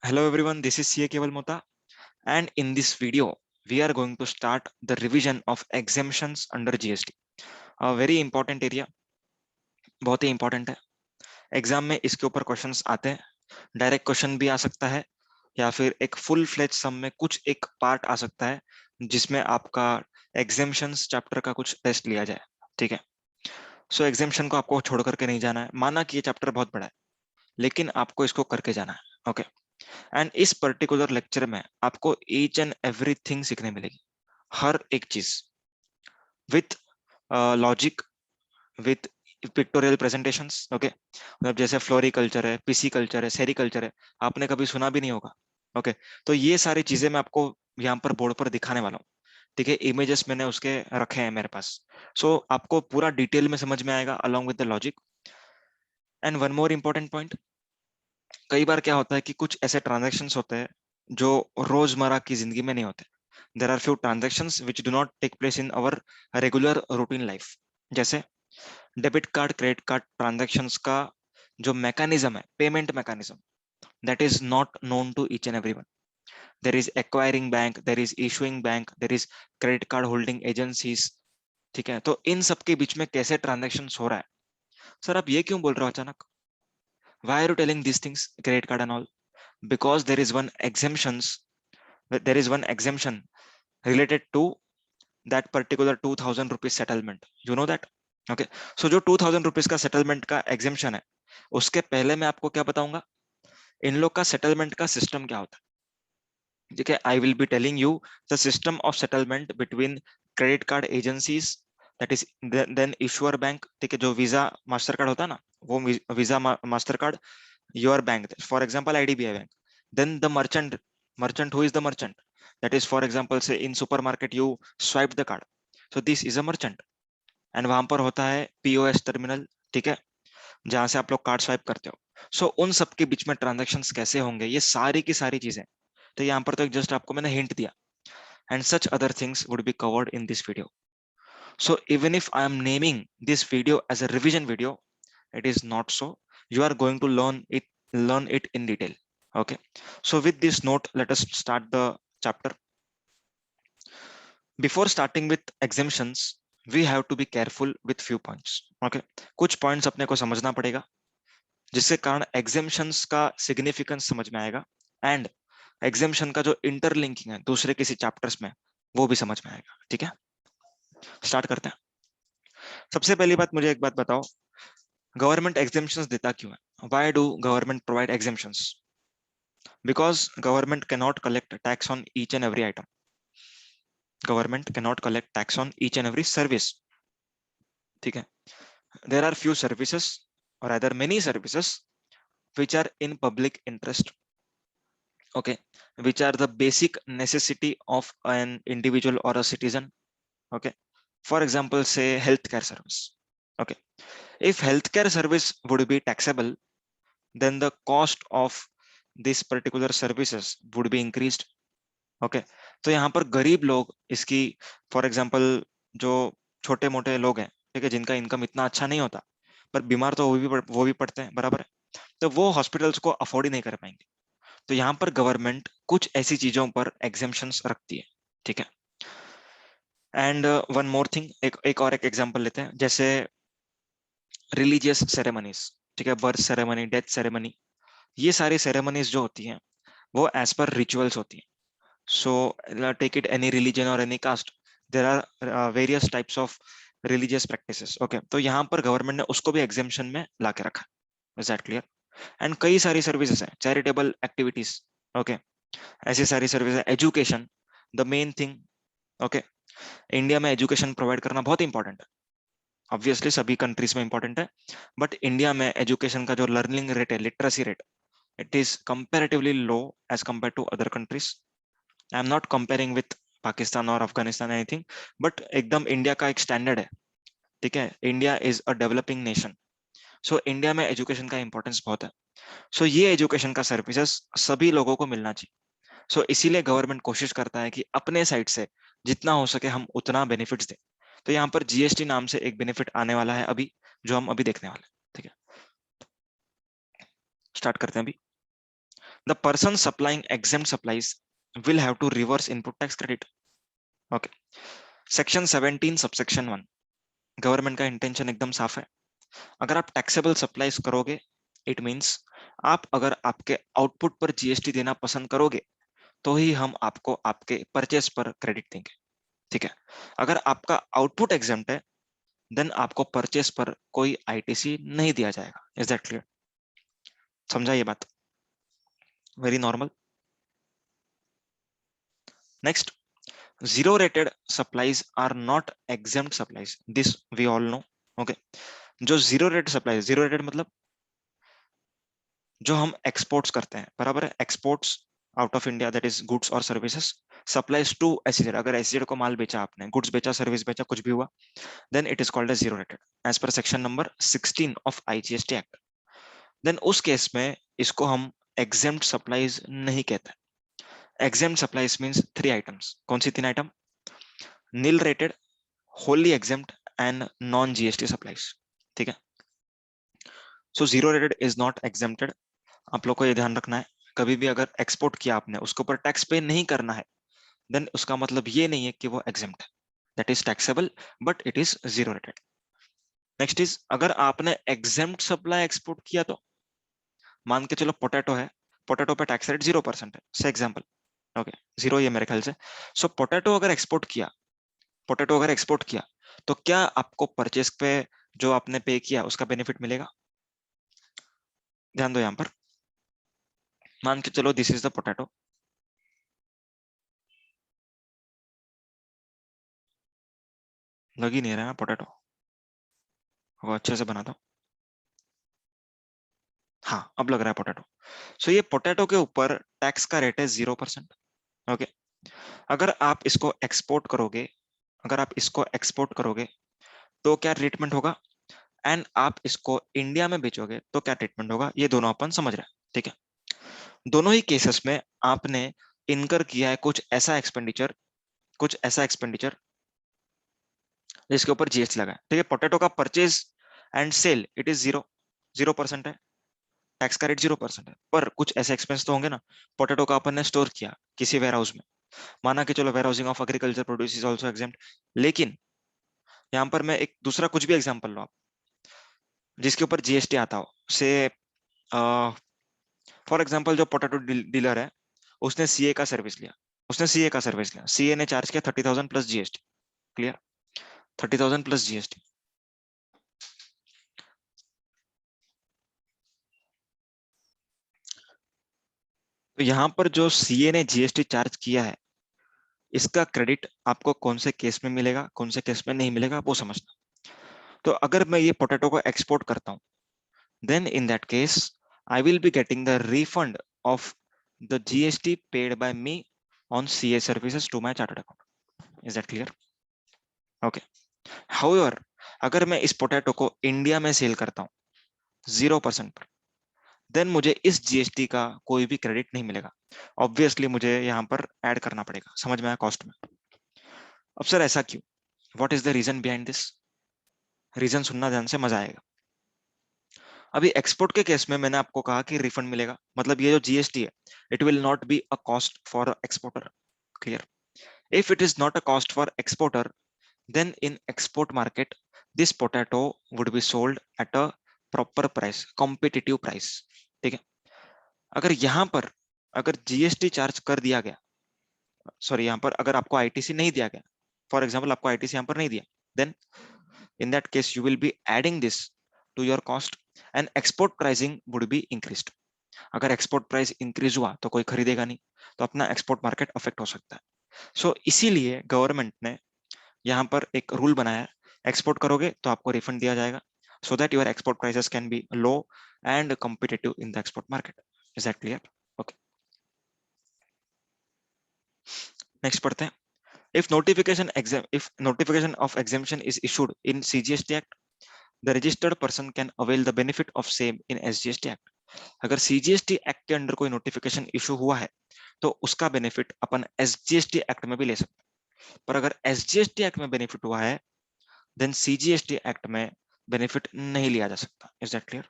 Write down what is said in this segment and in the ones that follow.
Hello everyone, this is CA Keval Mota, and in this video, we are going to start the revision of exemptions under GST. A very important area, बहुत ही important है. Exam में इसके ऊपर questions आते हैं. Direct question भी आ सकता है या फिर एक फुल फ्लेज सम में कुछ एक पार्ट आ सकता है जिसमें आपका एग्जेम्पशंस चैप्टर का कुछ टेस्ट लिया जाए. ठीक है. सो एग्जेम्पशन को आपको छोड़ करके नहीं जाना है. माना कि ये चैप्टर बहुत बड़ा है, लेकिन आपको इसको करके जाना है. ओके. एंड इस पर्टिकुलर लेक्चर में आपको ईच एंड एवरीथिंग सीखने मिलेगी, हर एक चीज with logic, with pictorial presentations. Okay. मतलब जैसे फ्लोरिकल्चर है, पीसी कल्चर है, सेरिकल्चर है, आपने कभी सुना भी नहीं होगा. ओके. तो ये सारी चीजें मैं आपको यहाँ पर बोर्ड पर दिखाने वाला हूँ. ठीक है. इमेजेस मैंने उसके रखे हैं मेरे पास. सो आपको पूरा डिटेल में समझ में आएगा along with the logic. And one more important point, कई बार क्या होता है कि कुछ ऐसे ट्रांजेक्शन्स होते हैं जो रोजमर्रा की जिंदगी में नहीं होते. There are few transactions which do not take place in our regular routine life. जैसे debit card, credit card transactions का जो मैकेनिज्म है, payment mechanism, that is not known to each and everyone. There is acquiring bank, there is issuing bank, there is credit card holding agencies. ठीक है. तो इन सब के बीच में कैसे ट्रांजेक्शन हो रहा है. सर आप ये क्यों बोल रहे हो अचानक? Why are you telling these things, credit card and all? Because there is one exemptions, there is one exemption related to that particular 2000 rupees settlement. You know that? Okay. So जो 2000 rupees का settlement का exemption है, उसके पहले मैं आपको क्या बताऊंगा, इन लोग का settlement का system क्या होता है. ठीक है. I will be telling you the system of settlement between credit card agencies, that is then issuer bank. ठीक है. जो वीजा मास्टर कार्ड होता है ना, वो visa master card, your bank, for example IDBI bank, then the merchant, who is the merchant, that is for example say in supermarket you swipe the card, so this is a merchant. and वहां पर होता है POS terminal. ठीक है. जहां से आप लोग कार्ड स्वाइप करते हो. सो उन सब के बीच में ट्रांजेक्शन्स कैसे होंगे, ये सारी की सारी चीजें. तो यहाँ पर तो एक जस्ट आपको मैंने हिंट दिया. And such other things would be covered in this video. So even if I am naming this video as a revision video, it is not so. You are going to learn it in detail. Okay. So with this note, let us start the chapter. Before starting with exemptions, we have to be careful with few points. Okay. कुछ points अपने को समझना पड़ेगा, जिसके कारण exemptions का significance समझ में आएगा, and exemption का जो interlinking है दूसरे किसी chapters में, वो भी समझ में आएगा. ठीक है. स्टार्ट करते हैं. सबसे पहली बात, मुझे एक बात बताओ, गवर्नमेंट एग्जेम्पशंस देता क्यों है? Why do government provide exemptions? Because government can not collect tax on each and every item. Government can not collect tax on each and every service. ठीक है. देयर आर फ्यू सर्विसेज और other many services which are in public interest. Okay. Which are the basic necessity of an individual or a citizen. Okay. For example, say healthcare service. Okay. If healthcare service would be taxable, then the cost of this particular services would be increased. Okay. तो यहाँ पर गरीब लोग इसकी, for example जो छोटे मोटे लोग हैं, ठीक है, जिनका इनकम इतना अच्छा नहीं होता, पर बीमार तो वो भी पड़ते हैं, बराबर है, तो वो हॉस्पिटल्स को अफोर्ड ही नहीं कर पाएंगे. तो यहाँ पर गवर्नमेंट कुछ ऐसी चीजों पर एग्जेम्पशंस रखती है. ठीक है. एंड वन मोर थिंग, एक और एक एग्जांपल लेते हैं, जैसे रिलीजियस सेरेमनीज. ठीक है. बर्थ सेरेमनी, डेथ सेरेमनी, ये सारी सेरेमनीज जो होती हैं वो एज पर रिचुअल्स होती हैं. So take it any religion और any caste, there are various types of religious practices. Okay. तो यहाँ पर गवर्नमेंट ने उसको भी एग्जेम्पशन में ला के रखा. Is that clear? एंड कई सारी सर्विसेज हैं, चैरिटेबल एक्टिविटीज. ओके. ऐसी सारी services, education, the main thing. Okay. India में एजुकेशन प्रोवाइड करना बहुत इंपॉर्टेंट है. ऑब्वियसली सभी कंट्रीज में इंपॉर्टेंट है, बट इंडिया में एजुकेशन का जो लर्निंग रेट है, literacy rate, it is comparatively low as compared to other countries. I am not comparing with Pakistan और अफगानिस्तान anything, but एकदम इंडिया का एक स्टैंडर्ड है. ठीक है. India is a developing nation. So India में एजुकेशन का इंपॉर्टेंस बहुत है. सो ये एजुकेशन का सर्विसेज सभी लोगों को मिलना चाहिए. सो इसीलिए गवर्नमेंट कोशिश करता है कि अपने साइड से जितना हो सके हम उतना बेनिफिट्स दें. तो यहाँ पर जीएसटी नाम से एक बेनिफिट आने वाला है अभी, जो हम अभी देखने वाले हैं. ठीक है. स्टार्ट करते हैं अभी. The person supplying exempt supplies will have to reverse input tax credit. Okay. Section 17 subsection 1, government का इंटेंशन एकदम साफ है। अगर आप टैक्सेबल सप्लाईज करोगे, इट मींस आप अगर आपके आउटपुट पर जीएसटी देना पसंद करोगे तो ही हम आपको आपके परचेस पर क्रेडिट देंगे। ठीक है, अगर आपका आउटपुट एग्जेम्प्ट है देन आपको परचेस पर कोई आईटीसी नहीं दिया जाएगा। Is that clear? समझा ये बात? Very normal. Next, zero rated supplies are not exempt supplies, this we all know. Okay, जो zero rate supply, zero rated मतलब जो हम एक्सपोर्ट्स करते हैं, बराबर है, exports out of India, that is goods और सर्विसेज, सप्लाइज टू एसईजेड, अगर एसईजेड को माल बेचा आपने, गुड्स बेचा, सर्विस बेचा, कुछ भी हुआ, then it is called as zero rated as per section number 16 of IGST act. Then उस केस में इसको हम एग्जेम्प्ट सप्लाईज नहीं कहते। Exempt supplies means 3 items. कौन सी 3 item? Nil rated, wholly exempt and non GST supplies। ठीक है, so zero rated is not exempted। आप लोग को ये ध्यान रखना है, कभी भी अगर एक्सपोर्ट किया आपने, उसके ऊपर टैक्स पे नहीं करना है, देन उसका मतलब ये नहीं है कि वो exempt है, that is taxable but it is zero rated. Next is, अगर आपने exempt सप्लाई एक्सपोर्ट किया तो मान के चलो पोटैटो है, पोटैटो पे टैक्स रेट 0% है, से एग्जाम्पल। ओके, जीरो ये मेरे ख्याल से। सो पोटैटो अगर एक्सपोर्ट किया, पोटैटो अगर एक्सपोर्ट किया तो क्या आपको परचेस पे जो आपने पे किया उसका बेनिफिट मिलेगा? ध्यान दो यहां पर, मान के चलो दिस इज द पोटैटो, लग ही नहीं रहा है पोटैटो को अच्छे से बना दो। हाँ, अब लग रहा है पोटैटो। सो ये पोटैटो के ऊपर टैक्स का रेट है 0%। ओके, अगर आप इसको एक्सपोर्ट करोगे, अगर आप इसको एक्सपोर्ट करोगे तो क्या ट्रीटमेंट होगा, एंड आप इसको इंडिया में बेचोगे तो क्या ट्रीटमेंट होगा, ये दोनों अपन समझ रहे हैं। ठीक है, दोनों ही केसेस में आपने इनकर किया है कुछ ऐसा एक्सपेंडिचर, कुछ ऐसा एक्सपेंडिचर जिसके ऊपर जीएसटी लगा है। ठीक है, पोटैटो का purchase and sale it is 0% है, टैक्स का रेट 0% है, पर कुछ ऐसे एक्सपेंस तो होंगे ना। पोटैटो का अपन ने स्टोर किया किसी वेयर हाउस में, माना कि चलो warehousing of agriculture produce is also exempt, लेकिन यहाँ पर मैं एक दूसरा कुछ भी एग्जाम्पल लो आप, जिसके ऊपर जीएसटी आता हो, से फॉर एग्जाम्पल जो पोटैटो डीलर है, उसने सीए का सर्विस लिया, उसने सीए का सर्विस लिया, सीए ने चार्ज किया 30,000 plus GST. Clear? 30,000 plus GST. तो यहाँ पर जो सीए ने जीएसटी चार्ज किया है, इसका क्रेडिट आपको कौन से केस में मिलेगा, कौन से केस में नहीं मिलेगा, वो समझना। तो अगर मैं ये पोटैटो को एक्सपोर्ट करता हूँ, then in that case I will be getting the refund of the GST paid by me on CA services to my chartered account. Is that clear? Okay. However, अगर मैं इस पोटैटो को India में cell करता हूँ 0% पर, then मुझे इस जीएसटी का कोई भी क्रेडिट नहीं मिलेगा। ऑब्वियसली मुझे यहाँ पर ऐड करना पड़ेगा, समझ में आया कॉस्ट में? अब सर ऐसा क्यों, what is the reason behind this? Reason सुनना ध्यान से, मजा आएगा। अभी एक्सपोर्ट के केस में मैंने आपको कहा कि रिफंड मिलेगा, मतलब ये जो जीएसटी है it will not be a cost for exporter. Clear? If it is not a cost for exporter, then in export market this potato would be sold at a proper price, competitive price। ठीक है, अगर यहाँ पर अगर GST charge कर दिया गया, sorry यहाँ पर अगर आपको आईटीसी नहीं दिया गया, फॉर एग्जांपल आपको आईटीसी यहाँ पर नहीं दिया, then in that case you will be adding this to your cost and export pricing would be increased। अगर एक्सपोर्ट प्राइस इंक्रीज हुआ तो कोई खरीदेगा नहीं, तो अपना एक्सपोर्ट मार्केट अफेक्ट हो सकता है। सो इसीलिए गवर्नमेंट ने यहाँ पर एक रूल बनाया है, एक्सपोर्ट करोगे तो आपको रिफंड दिया जाएगा, so that your export prices can be low and competitive in the export market. Is that clear? Okay, next पढ़ते हैं। If notification of exemption is issued in CGST Act, the registered person can avail the benefit of same in SGST Act। अगर CGST act के under कोई notification issue हुआ है तो उसका benefit अपन SGST act में भी ले सकते हैं, पर अगर SGST एक्ट में बेनिफिट हुआ है देन CGST एक्ट में बेनिफिट नहीं लिया जा सकता। Is that clear?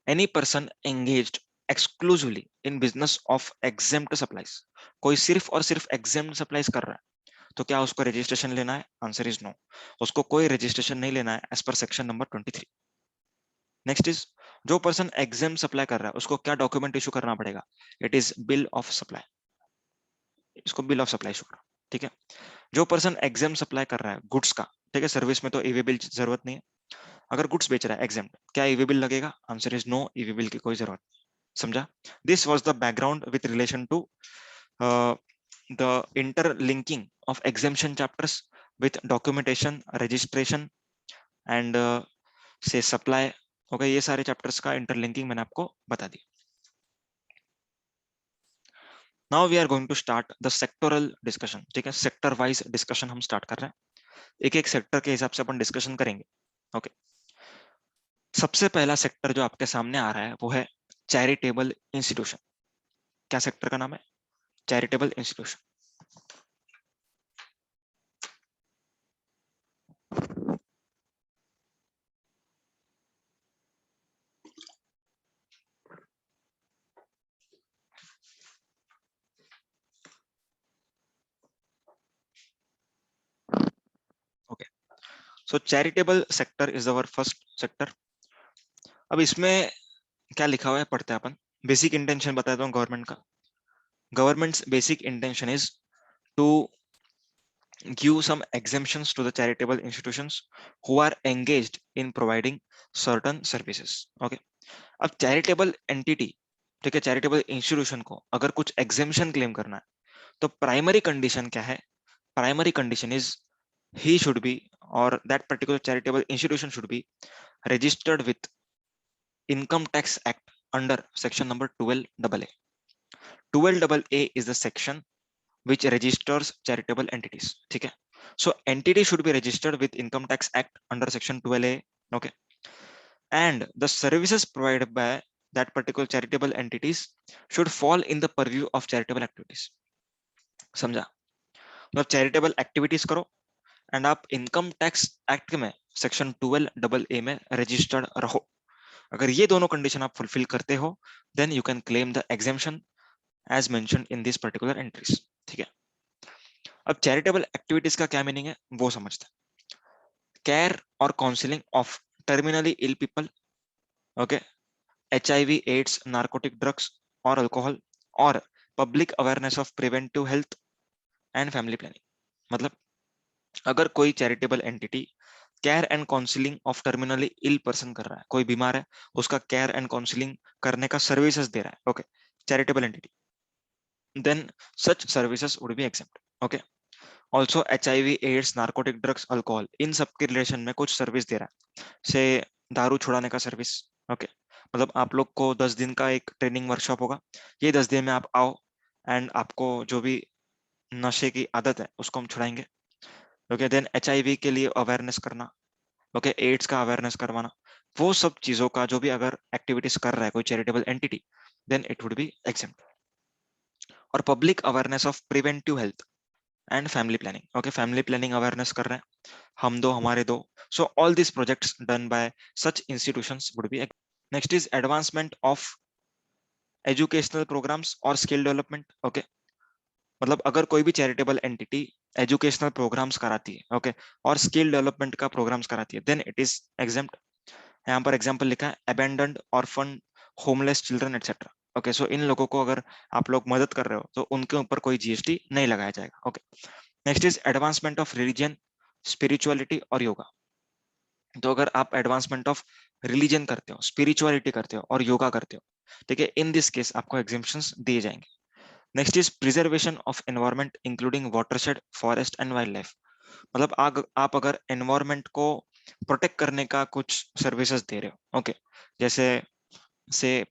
Any person engaged exclusively in business of exempt supplies, कोई सिर्फ और सिर्फ exempt supplies कर रहा है, तो क्या उसको रजिस्ट्रेशन लेना है? आंसर इज नो, उसको कोई रजिस्ट्रेशन नहीं लेना है as per section number 23। Next is, जो पर्सन एग्जाम सप्लाई कर रहा है उसको क्या डॉक्यूमेंट इशू करना पड़ेगा? It is bill of supply, इसको बिल ऑफ सप्लाई इशू करना, ठीक है। जो पर्सन एग्जाम सप्लाई कर रहा है गुड्स का, ठीक है, सर्विस में तो ईवी बिल जरूरत नहीं है। अगर गुड्स बेच रहा है एग्जाम, क्या ईवी बिल लगेगा? Answer is no, EV bill की कोई जरूरत नहीं। समझा? This was the background with relation to the interlinking of exemption chapters with documentation, registration and से सप्लाई। ओके, ये सारे चैप्टर्स का इंटरलिंकिंग मैंने आपको बता दी। Now we are going to start the sectoral discussion, ठीक है, सेक्टर वाइज डिस्कशन हम स्टार्ट कर रहे हैं, एक एक सेक्टर के हिसाब से अपन डिस्कशन करेंगे। ओके, सबसे पहला सेक्टर जो आपके सामने आ रहा है वो है चैरिटेबल इंस्टीट्यूशन। क्या सेक्टर का नाम है? Charitable institution. Okay, so charitable sector is our first sector. अब इसमें क्या लिखा हुआ है पढ़ते हैं अपन। बेसिक इंटेंशन बताता हूँ गवर्नमेंट का। Government's basic intention is to give some exemptions to the charitable institutions who are engaged in providing certain services. Okay, अब चैरिटेबल एंटिटी, ठीक है, चैरिटेबल इंस्टीट्यूशन को अगर कुछ एग्जेम्पशन क्लेम करना है तो प्राइमरी कंडीशन क्या है? Primary condition is he should be, or that particular charitable institution should be registered with income tax act under section number 12AA. 12AA is the section which registers charitable entities, ठीक है। So entity should be registered with income tax act under section 12A. Okay, and the services provided by that particular charitable entities should fall in the purview of charitable activities. समझा? मतलब charitable activities करो and आप income tax act में section 12AA में registered रहो। अगर ये दोनों कंडीशन आप फुलफिल करते हो then you can claim the exemption as mentioned in this particular entries, ठीक है। अब चैरिटेबल एक्टिविटीज का क्या मीनिंग है वो समझते हैं। केयर और counselling of terminally ill people, okay, HIV, AIDS, narcotic drugs और अल्कोहल, और public awareness of preventive health and family planning. मतलब अगर कोई charitable entity care and counselling of terminally ill person कर रहा है, कोई बीमार है, उसका केयर एंड काउंसलिंग करने का सर्विसेज दे रहा है, okay, charitable entity, then such services would be except. Okay, also HIV, AIDS, narcotic drugs, alcohol, इन सब के रिलेशन में कुछ सर्विस दे रहा है, से दारू छुड़ाने का सर्विस। ओके, मतलब आप लोग को 10 दिन का एक ट्रेनिंग वर्कशॉप होगा, ये 10 दिन में आप आओ एंड आपको जो भी नशे की आदत है उसको हम छुड़ाएंगे। ओके, देन HIV के लिए अवेयरनेस करना, ओके, एड्स का अवेयरनेस करवाना, वो सब चीजों का जो भी अगर एक्टिविटीज कर रहा है कोई charitable entity then it would be exempt. और public awareness of preventive health and family planning, okay, family planning awareness कर रहे हैं, हम दो हमारे दो, so all this projects done by such institutions would be. Next is advancement of educational programs और skill development. Okay, मतलब अगर कोई भी चैरिटेबल एंटिटी एजुकेशनल प्रोग्राम्स कराती है, ओके, और स्किल डेवलपमेंट का प्रोग्राम्स कराती है देन इट इज एग्जेम्प्ट। यहाँ पर एग्जांपल लिखा है abandoned, orphan, homeless children etcetera. Okay, so इन लोगों को अगर आप लोग मदद कर रहे हो तो उनके ऊपर कोई GST नहीं लगाया जाएगा। Okay, next is advancement of religion, spirituality और योगा। तो अगर आप एडवांसमेंट ऑफ रिलीजन करते हो, स्पिरिचुअलिटी करते हो और योगा करते हो, ठीक है, इन दिस केस आपको एग्जेम्पशंस दिए जाएंगे। Next is preservation of environment including watershed, forest and wild life. मतलब आप अगर एनवायरमेंट को प्रोटेक्ट करने का कुछ सर्विसेज दे रहे हो, ओके, जैसे से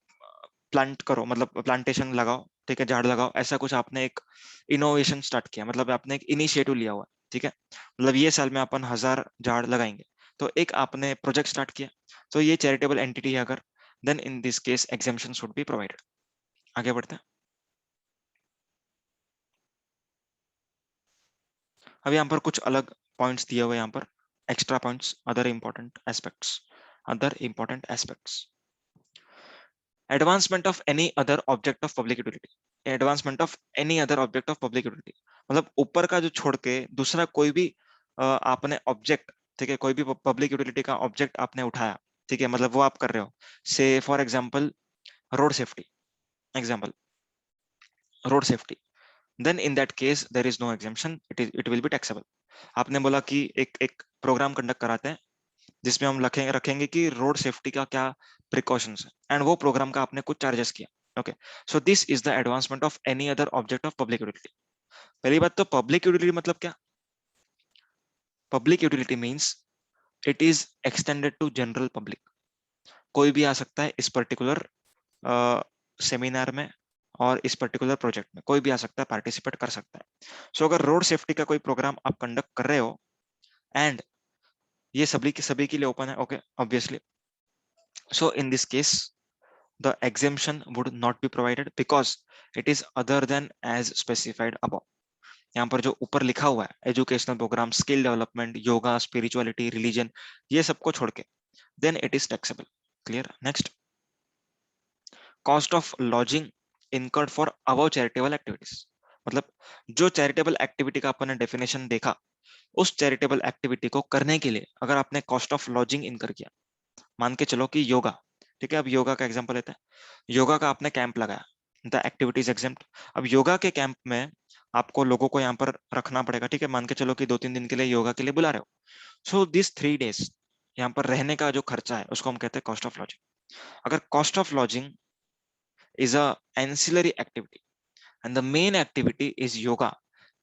प्लांट करो, मतलब प्लांटेशन लगाओ, ठीक है, झाड़ लगाओ, ऐसा कुछ आपने एक इनोवेशन स्टार्ट किया, मतलब आपने एक इनिशिएटिव लिया हुआ, ठीक है, मतलब ये साल में अपन 1000 झाड़ लगाएंगे, तो एक आपने प्रोजेक्ट स्टार्ट किया, तो ये चैरिटेबल एंटिटी है अगर, then in this case exemption should be provided. आगे बढ़ते हैं। अब यहाँ पर कुछ अलग पॉइंट्स दिए हुए, यहाँ पर extra points, other important aspects, other important aspects. Advancement of any other object of public utility, advancement of any other object of public utility, मतलब ऊपर का जो छोड़ के दूसरा कोई भी आपने ऑब्जेक्ट, ठीक है, कोई भी पब्लिक यूटिलिटी का ऑब्जेक्ट आपने उठाया, ठीक है, मतलब वो आप कर रहे हो, say for example road safety, example road safety, then in that case there is no exemption, it will be taxable. आपने बोला कि एक एक प्रोग्राम कंडक्ट कराते हैं जिसमें हम रखेंगे कि रोड सेफ्टी का क्या प्रिकॉशंस है, एंड वो प्रोग्राम का आपने कुछ चार्जेस किया, okay, so this is the advancement of any other object of public utility. पहली बात तो पब्लिक यूटिलिटी मतलब क्या? Public utility means it is extended to general public, कोई भी आ सकता है इस पर्टिकुलर सेमिनार में और इस पर्टिकुलर प्रोजेक्ट में कोई भी आ सकता है, पार्टिसिपेट कर सकता है। सो अगर रोड सेफ्टी का कोई प्रोग्राम आप कंडक्ट कर रहे हो एंड ये सभी के लिए ओपन है, okay, obviously, so in this case the exemption would not be provided because it is other than as specified above। यहाँ पर जो ऊपर लिखा हुआ है educational programme, skill development, yoga, spirituality, religion, ये सबको छोड़ के, then it is taxable. Clear? Next, cost of lodging incurred for above charitable activities, मतलब जो चैरिटेबल एक्टिविटी का अपन ने डेफिनेशन देखा, उस चैरिटेबल एक्टिविटी को करने के लिए अगर आपने कॉस्ट ऑफ लॉजिंग इनकर किया, मान के चलो कि योगा, ठीक है, अब योगा का एग्जांपल लेते हैं, योगा का आपने कैंप लगाया, द एक्टिविटीज एग्जेम्प्ट। अब योगा के कैंप में आपको लोगों को यहाँ पर रखना पड़ेगा, ठीक है, मान के चलो कि 2-3 दिन के लिए योगा के लिए बुला रहे हो, सो दिस 3 days यहाँ पर रहने का जो खर्चा है उसको हम कहते हैं कॉस्ट ऑफ लॉजिंग। अगर cost of lodging is a ancillary activity and the main activity is yoga,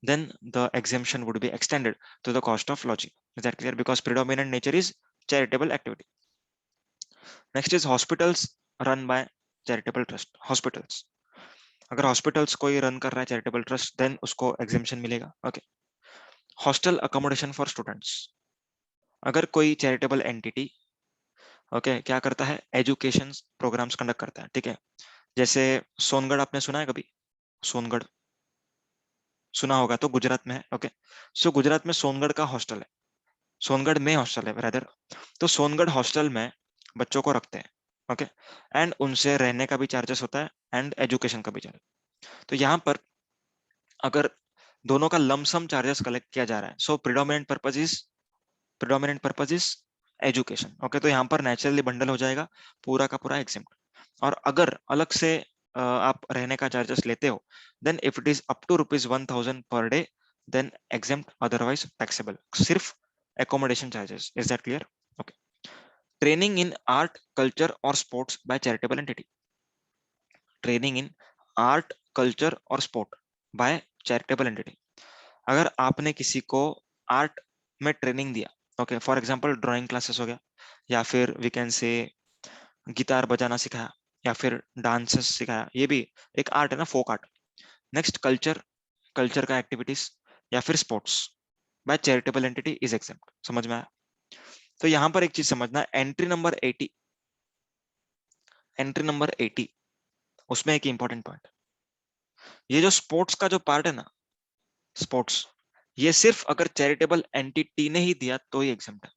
then the exemption would be extended to the cost of lodging. Is that clear? Because predominant nature is charitable activity. Next is hospitals run by charitable trust, hospitals, अगर hospitals कोई run कर रहा है charitable trust, then उसको exemption मिलेगा, okay. Hostel accommodation for students, अगर कोई charitable entity, okay, क्या करता है, एजुकेशन प्रोग्राम्स कंडक्ट करता है, ठीक है, जैसे सोनगढ़, आपने सुना है कभी? सोनगढ़ सुना होगा तो गुजरात में है, ओके, सो गुजरात में सोनगढ़ का हॉस्टल है, सोनगढ़ में हॉस्टल है ब्रदर, तो सोनगढ़ हॉस्टल में बच्चों को रखते हैं, ओके, एंड उनसे रहने का भी चार्जेस होता है एंड एजुकेशन का भी चार्ज। तो यहाँ पर अगर दोनों का लमसम चार्जेस कलेक्ट किया जा रहा है, so predominant purpose is education, okay, तो यहाँ पर नेचुरली बंडल हो जाएगा पूरा का पूरा एग्जेम्प्ट। और अगर अलग से आप रहने का चार्जेस लेते हो, then if it is up to ₹1,000 per day, then exempt, otherwise taxable, सिर्फ accommodation charges. Is that clear? Okay. Training in art, culture और sports by charitable entity, training in art, culture और sport by charitable entity, अगर आपने किसी को art में training दिया, okay, for example drawing classes हो गया, या फिर वी कैन से गिटार बजाना सिखाया, या फिर डांसेस सिखाया, ये भी एक आर्ट है ना, folk art. Next culture, culture का एक्टिविटीज, या फिर sports by charitable entity is exempt. समझ में आया? तो यहां पर एक चीज समझना, एंट्री नंबर 80 उसमें एक इंपॉर्टेंट पॉइंट, ये जो स्पोर्ट्स का जो पार्ट है ना, स्पोर्ट्स, ये सिर्फ अगर चैरिटेबल एंटिटी ने ही दिया तो ही एग्जेम्प्ट है,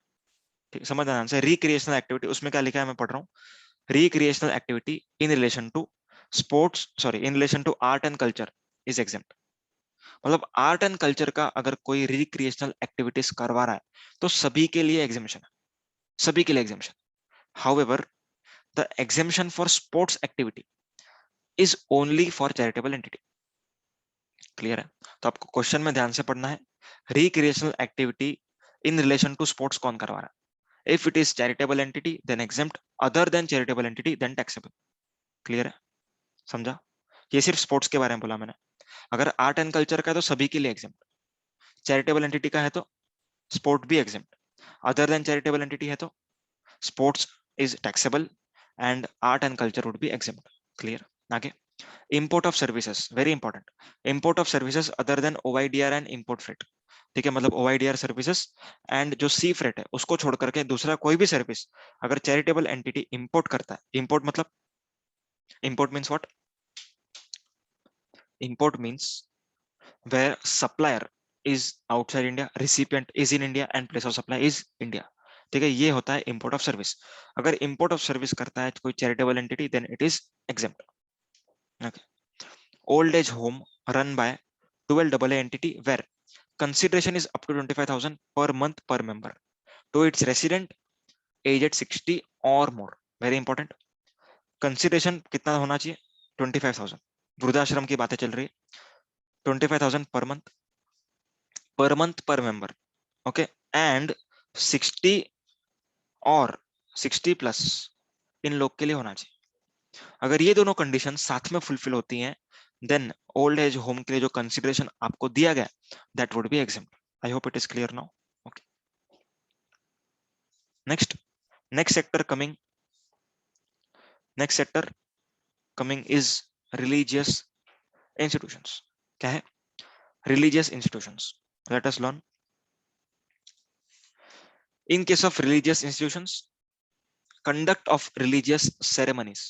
ठीक, समझ आना से। रिक्रिएशनल एक्टिविटी, उसमें क्या लिखा है मैं पढ़ रहा हूँ, recreational activity in relation to sports, sorry, in relation to art and culture is exempt. मतलब आर्ट एंड कल्चर का अगर कोई रिक्रिएशनल एक्टिविटीज करवा रहा है तो सभी के लिए एग्जेम्पशन है, सभी के लिए exemption. However the exemption for sports activity is only for charitable entity. Clear है? तो आपको क्वेश्चन में ध्यान से पढ़ना है, recreational activity in relation to sports कौन करवा रहा है? If it is charitable entity then exempt, other than charitable entity then taxable. Clear है? समझा? ये सिर्फ स्पोर्ट्स के बारे में बोला मैंने। अगर आर्ट एंड कल्चर का है तो सभी के लिए एग्जेम्प्ट, चैरिटेबल एंटिटी का है तो स्पोर्ट भी exempt, other than charitable entity है तो sports is taxable and art and culture would be exempt. Clear? आगे, import of services, very important, import of services other than OIDAR and import freight, ठीक है, मतलब ओवाईडीआर services and जो सी freight है उसको छोड़ करके दूसरा कोई भी सर्विस अगर चैरिटेबल एंटिटी इंपोर्ट करता है, इंपोर्ट मतलब, import means what? Import means where supplier is outside India, recipient is in India, and place of supply is India. ठीक है, ये होता है इंपोर्ट ऑफ सर्विस। अगर इंपोर्ट ऑफ सर्विस करता है कोई charitable entity, then it is exempt. Okay, old age home run by 12 AA entity where consideration is up to 25,000 per month per member to its resident aged 60 or more. Very important, consideration कितना होना चाहिए? 25,000। वृद्धाश्रम की बातें चल रही है, 25,000 per month पर मेंबर। ओके, एंड 60 और 60 प्लस इन लोग के लिए होना चाहिए। अगर ये दोनों कंडीशन साथ में फुलफिल होती हैं, देन ओल्ड एज होम के लिए जो कंसिडरेशन आपको दिया गया, that would be exempt. I hope it is clear now. Okay, next, next sector coming, next sector coming is religious institutions. क्या है? Religious institutions. Let us learn. In case of religious institutions, conduct of religious ceremonies.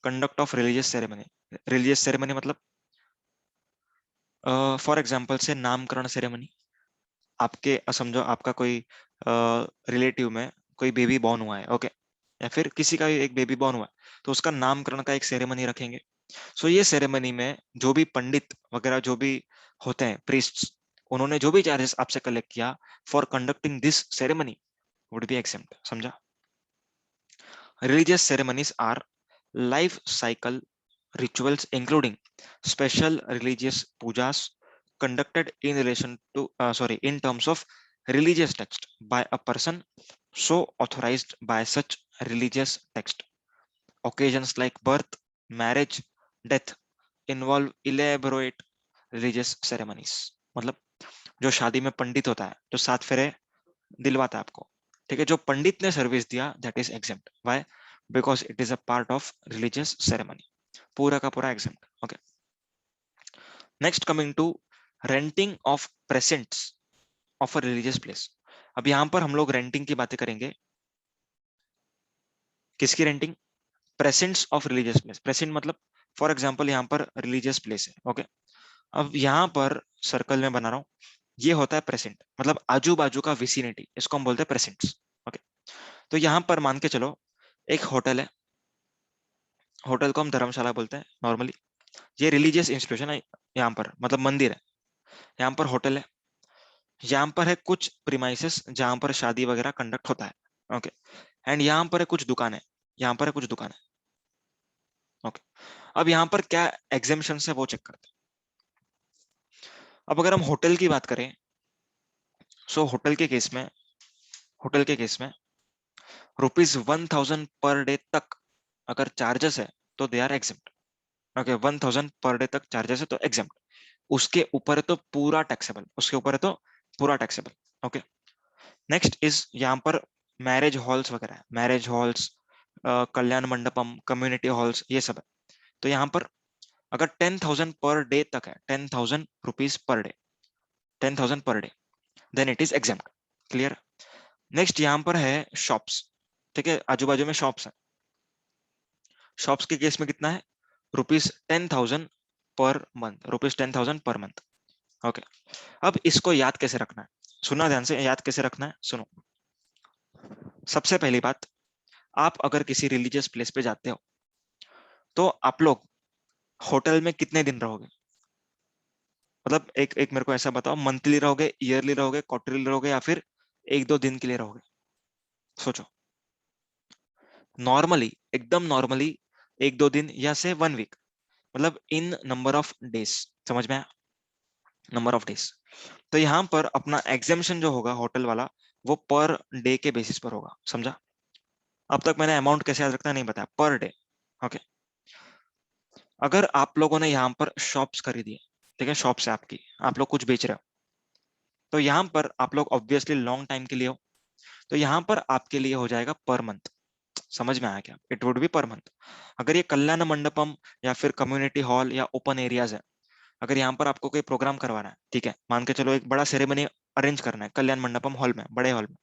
Conduct of religious ceremony, religious ceremony मतलब for example से नामकरण ceremony. आपके समझो आपका कोई relative में कोई बेबी बॉर्न हुआ है, ओके, या फिर किसी का एक बेबी बॉर्न हुआ है, तो उसका नामकरण का एक सेरेमनी रखेंगे। सो ये सेरेमनी में जो भी पंडित वगैरह जो भी होते हैं, प्रीस्ट्स, उन्होंने जो भी चार्जेस आपसे कलेक्ट किया for conducting this ceremony would be exempt। समझा? Religious ceremonies are life cycle rituals including special religious pujas conducted in relation to in terms of religious text by a person so authorized by such religious text. Occasions like birth, marriage, death involve elaborate religious ceremonies। मतलब जो शादी में पंडित होता है, जो सात फेरे दिलवाता है आपको, ठीक है, जो पंडित ने सर्विस दिया, that is exempt. Why? Because it is a part of religious ceremony, पूरा का पूरा exempt. Okay, next coming to renting of presents of a religious place. अब यहां पर हम लोग रेंटिंग की बातें करेंगे। किसकी renting? Presents of religious place. Present मतलब फॉर एग्जाम्पल यहाँ पर रिलीजियस प्लेस है, ओके, अब यहाँ पर सर्कल में बना रहा हूँ, ये होता है प्रेजेंट, मतलब आजू बाजू का विसिनिटी, इसको हम बोलते हैं प्रेजेंट्स। ओके, तो यहाँ पर मान के चलो एक होटल है, होटल को हम धर्मशाला बोलते हैं नॉर्मली। ये रिलीजियस इंस्टीट्यूशन है, यहाँ पर मतलब मंदिर है, यहाँ पर होटल है, यहाँ पर है कुछ प्रीमाइसेस जहां पर शादी वगैरह कंडक्ट होता है। ओके, एंड यहाँ पर है कुछ दुकान है, यहाँ पर है कुछ दुकान है। ओके, अब यहाँ पर क्या एग्जेम्पशन है वो चेक करते हैं। अब अगर हम होटल की बात करें, सो होटल के केस में ₹1,000 पर डे तक अगर चार्जेस है तो they are exempt. Okay, 1,000 per day तक चार्जेस है तो एग्जेम्प्ट। उसके ऊपर है तो पूरा टैक्सेबल, उसके ऊपर है तो पूरा टैक्सेबल। ओके, नेक्स्ट इज यहाँ पर मैरिज हॉल्स वगैरह है, मैरिज हॉल्स, कल्याण मंडपम, कम्युनिटी हॉल्स, ये सब है। तो यहाँ पर अगर 10,000 पर डे तक है, 10,000 rupees per day, 10,000 per day, then it is exempt. Clear? Next यहाँ पर है शॉप्स, ठीक है, आजू बाजू में शॉप्स है। शॉप्स के केस में कितना है? ₹10,000 per month, ₹10,000 per month. Okay, अब इसको याद कैसे रखना है? सुना ध्यान से, याद कैसे रखना है सुनो। सबसे पहली बात, आप अगर किसी रिलीजियस प्लेस पे जाते हो तो आप लोग होटल में कितने दिन रहोगे? मतलब एक एक मेरे को ऐसा बताओ, मंथली रहोगे, ईयरली रहोगे, क्वार्टरली रहोगे, या फिर एक दो दिन के लिए रहोगे? सोचो। नॉर्मली, एकदम नॉर्मली एक दो दिन या से 1 वीक, मतलब इन नंबर ऑफ डेज। समझ में आया? Number of days. तो यहाँ पर अपना एग्जेम्पशन जो होगा होटल वाला, वो पर डे के बेसिस पर होगा। समझा? अब तक मैंने अमाउंट कैसे याद रखना नहीं बताया, पर डे। ओके, अगर आप लोगों ने यहाँ पर शॉप्स खरीदी है, ठीक है, शॉप्स है आपकी, आप लोग कुछ बेच रहे हो, तो यहाँ पर आप लोग ऑब्वियसली लॉन्ग टाइम के लिए हो, तो यहाँ पर आपके लिए हो जाएगा पर मंथ। समझ में आया क्या? It would B per month. अगर ये कल्याण मंडपम या फिर कम्युनिटी हॉल या ओपन एरियाज है, अगर यहाँ पर आपको कोई प्रोग्राम करवाना है, ठीक है, मान के चलो एक बड़ा सेरेमनी अरेंज करना है कल्याण मंडपम हॉल में, बड़े हॉल में,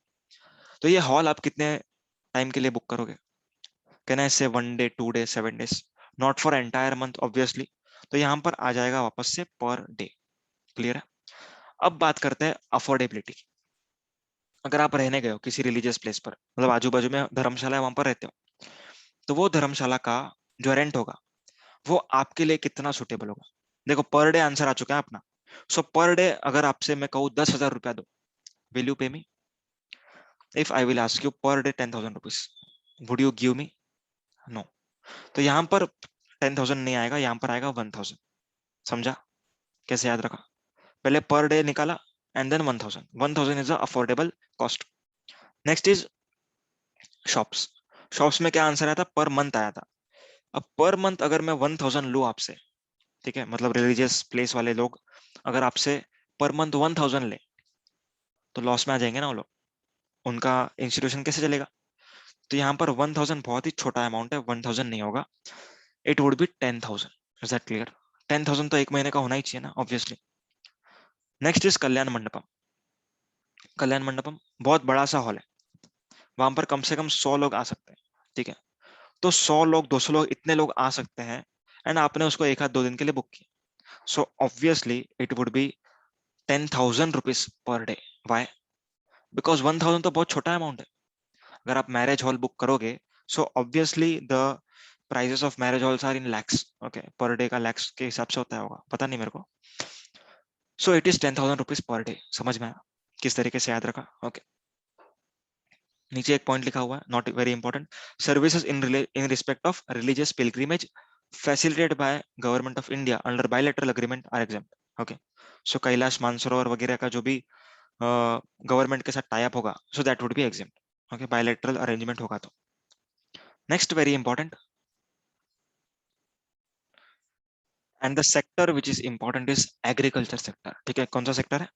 तो ये हॉल आप कितने टाइम के लिए बुक करोगे? कैन आई से 1 day, 2 day, 7 days? Not for entire month obviously. तो यहाँ पर आ जाएगा वापस से पर डे। क्लियर है? अब बात करते हैं अफोर्डेबिलिटी की। अगर आप रहने गए हो किसी रिलीजियस प्लेस पर, मतलब आजू बाजू में धर्मशाला है, वहां पर रहते हो, तो वो धर्मशाला का जो रेंट होगा वो आपके लिए कितना सुटेबल होगा। देखो पर डे आंसर आ चुका है अपना। सो पर डे अगर आपसे मैं कहूँ 10,000 रुपया दो, will you pay me? If I will ask you per day 10,000 rupees, would you give me? No. तो यहाँ पर 10,000 नहीं आएगा, यहाँ पर आएगा 1,000। समझा? कैसे याद रखा? पहले पर डे निकाला and then 1,000। 1,000 is a affordable cost. Next is shops. Shops में क्या आंसर आया था? पर मंथ आया था। अब पर मंथ अगर मैं 1,000 लू आपसे, ठीक है, मतलब रिलीजियस प्लेस वाले लोग अगर आपसे पर मंथ 1,000 ले, तो लॉस में आ जाएंगे ना वो लोग, उनका इंस्टीट्यूशन कैसे चलेगा? तो यहाँ पर 1,000 बहुत ही छोटा अमाउंट है, 1,000 नहीं होगा, it would be 10,000। Is that clear? 10,000 तो एक महीने का होना ही चाहिए ना, ऑब्वियसली। नेक्स्ट इज कल्याण मंडपम। कल्याण मंडपम बहुत बड़ा सा हॉल है, वहां पर कम से कम 100 लोग आ सकते हैं, ठीक है। तो 100 लोग, 200 लोग, इतने लोग आ सकते हैं, एंड आपने उसको एक आध 2 दिन के लिए बुक किया, so obviously it would be 10,000 rupees per day. Why? Because 1,000 तो बहुत छोटा अमाउंट है। अगर आप मैरिज हॉल बुक करोगे, so obviously the prices of marriage halls are in lakhs, okay, per day का लैक्स के हिसाब से होता होगा, पता नहीं मेरे को। सो it is 10,000 rupees per day. समझ में आया किस तरीके से याद रखा? ओके। नीचे एक पॉइंट लिखा हुआ है, not very important, services in respect of religious pilgrimage facilitated by government of India under bilateral agreement are exempt. Okay. So Kailash Mansarovar वगैरह का जो भी गवर्नमेंट के साथ टाई अप होगा, so that would be exempt. Okay, bilateral arrangement होगा तो। Next very important, and the sector which is important is agriculture sector. ठीक है, कौन सा सेक्टर है?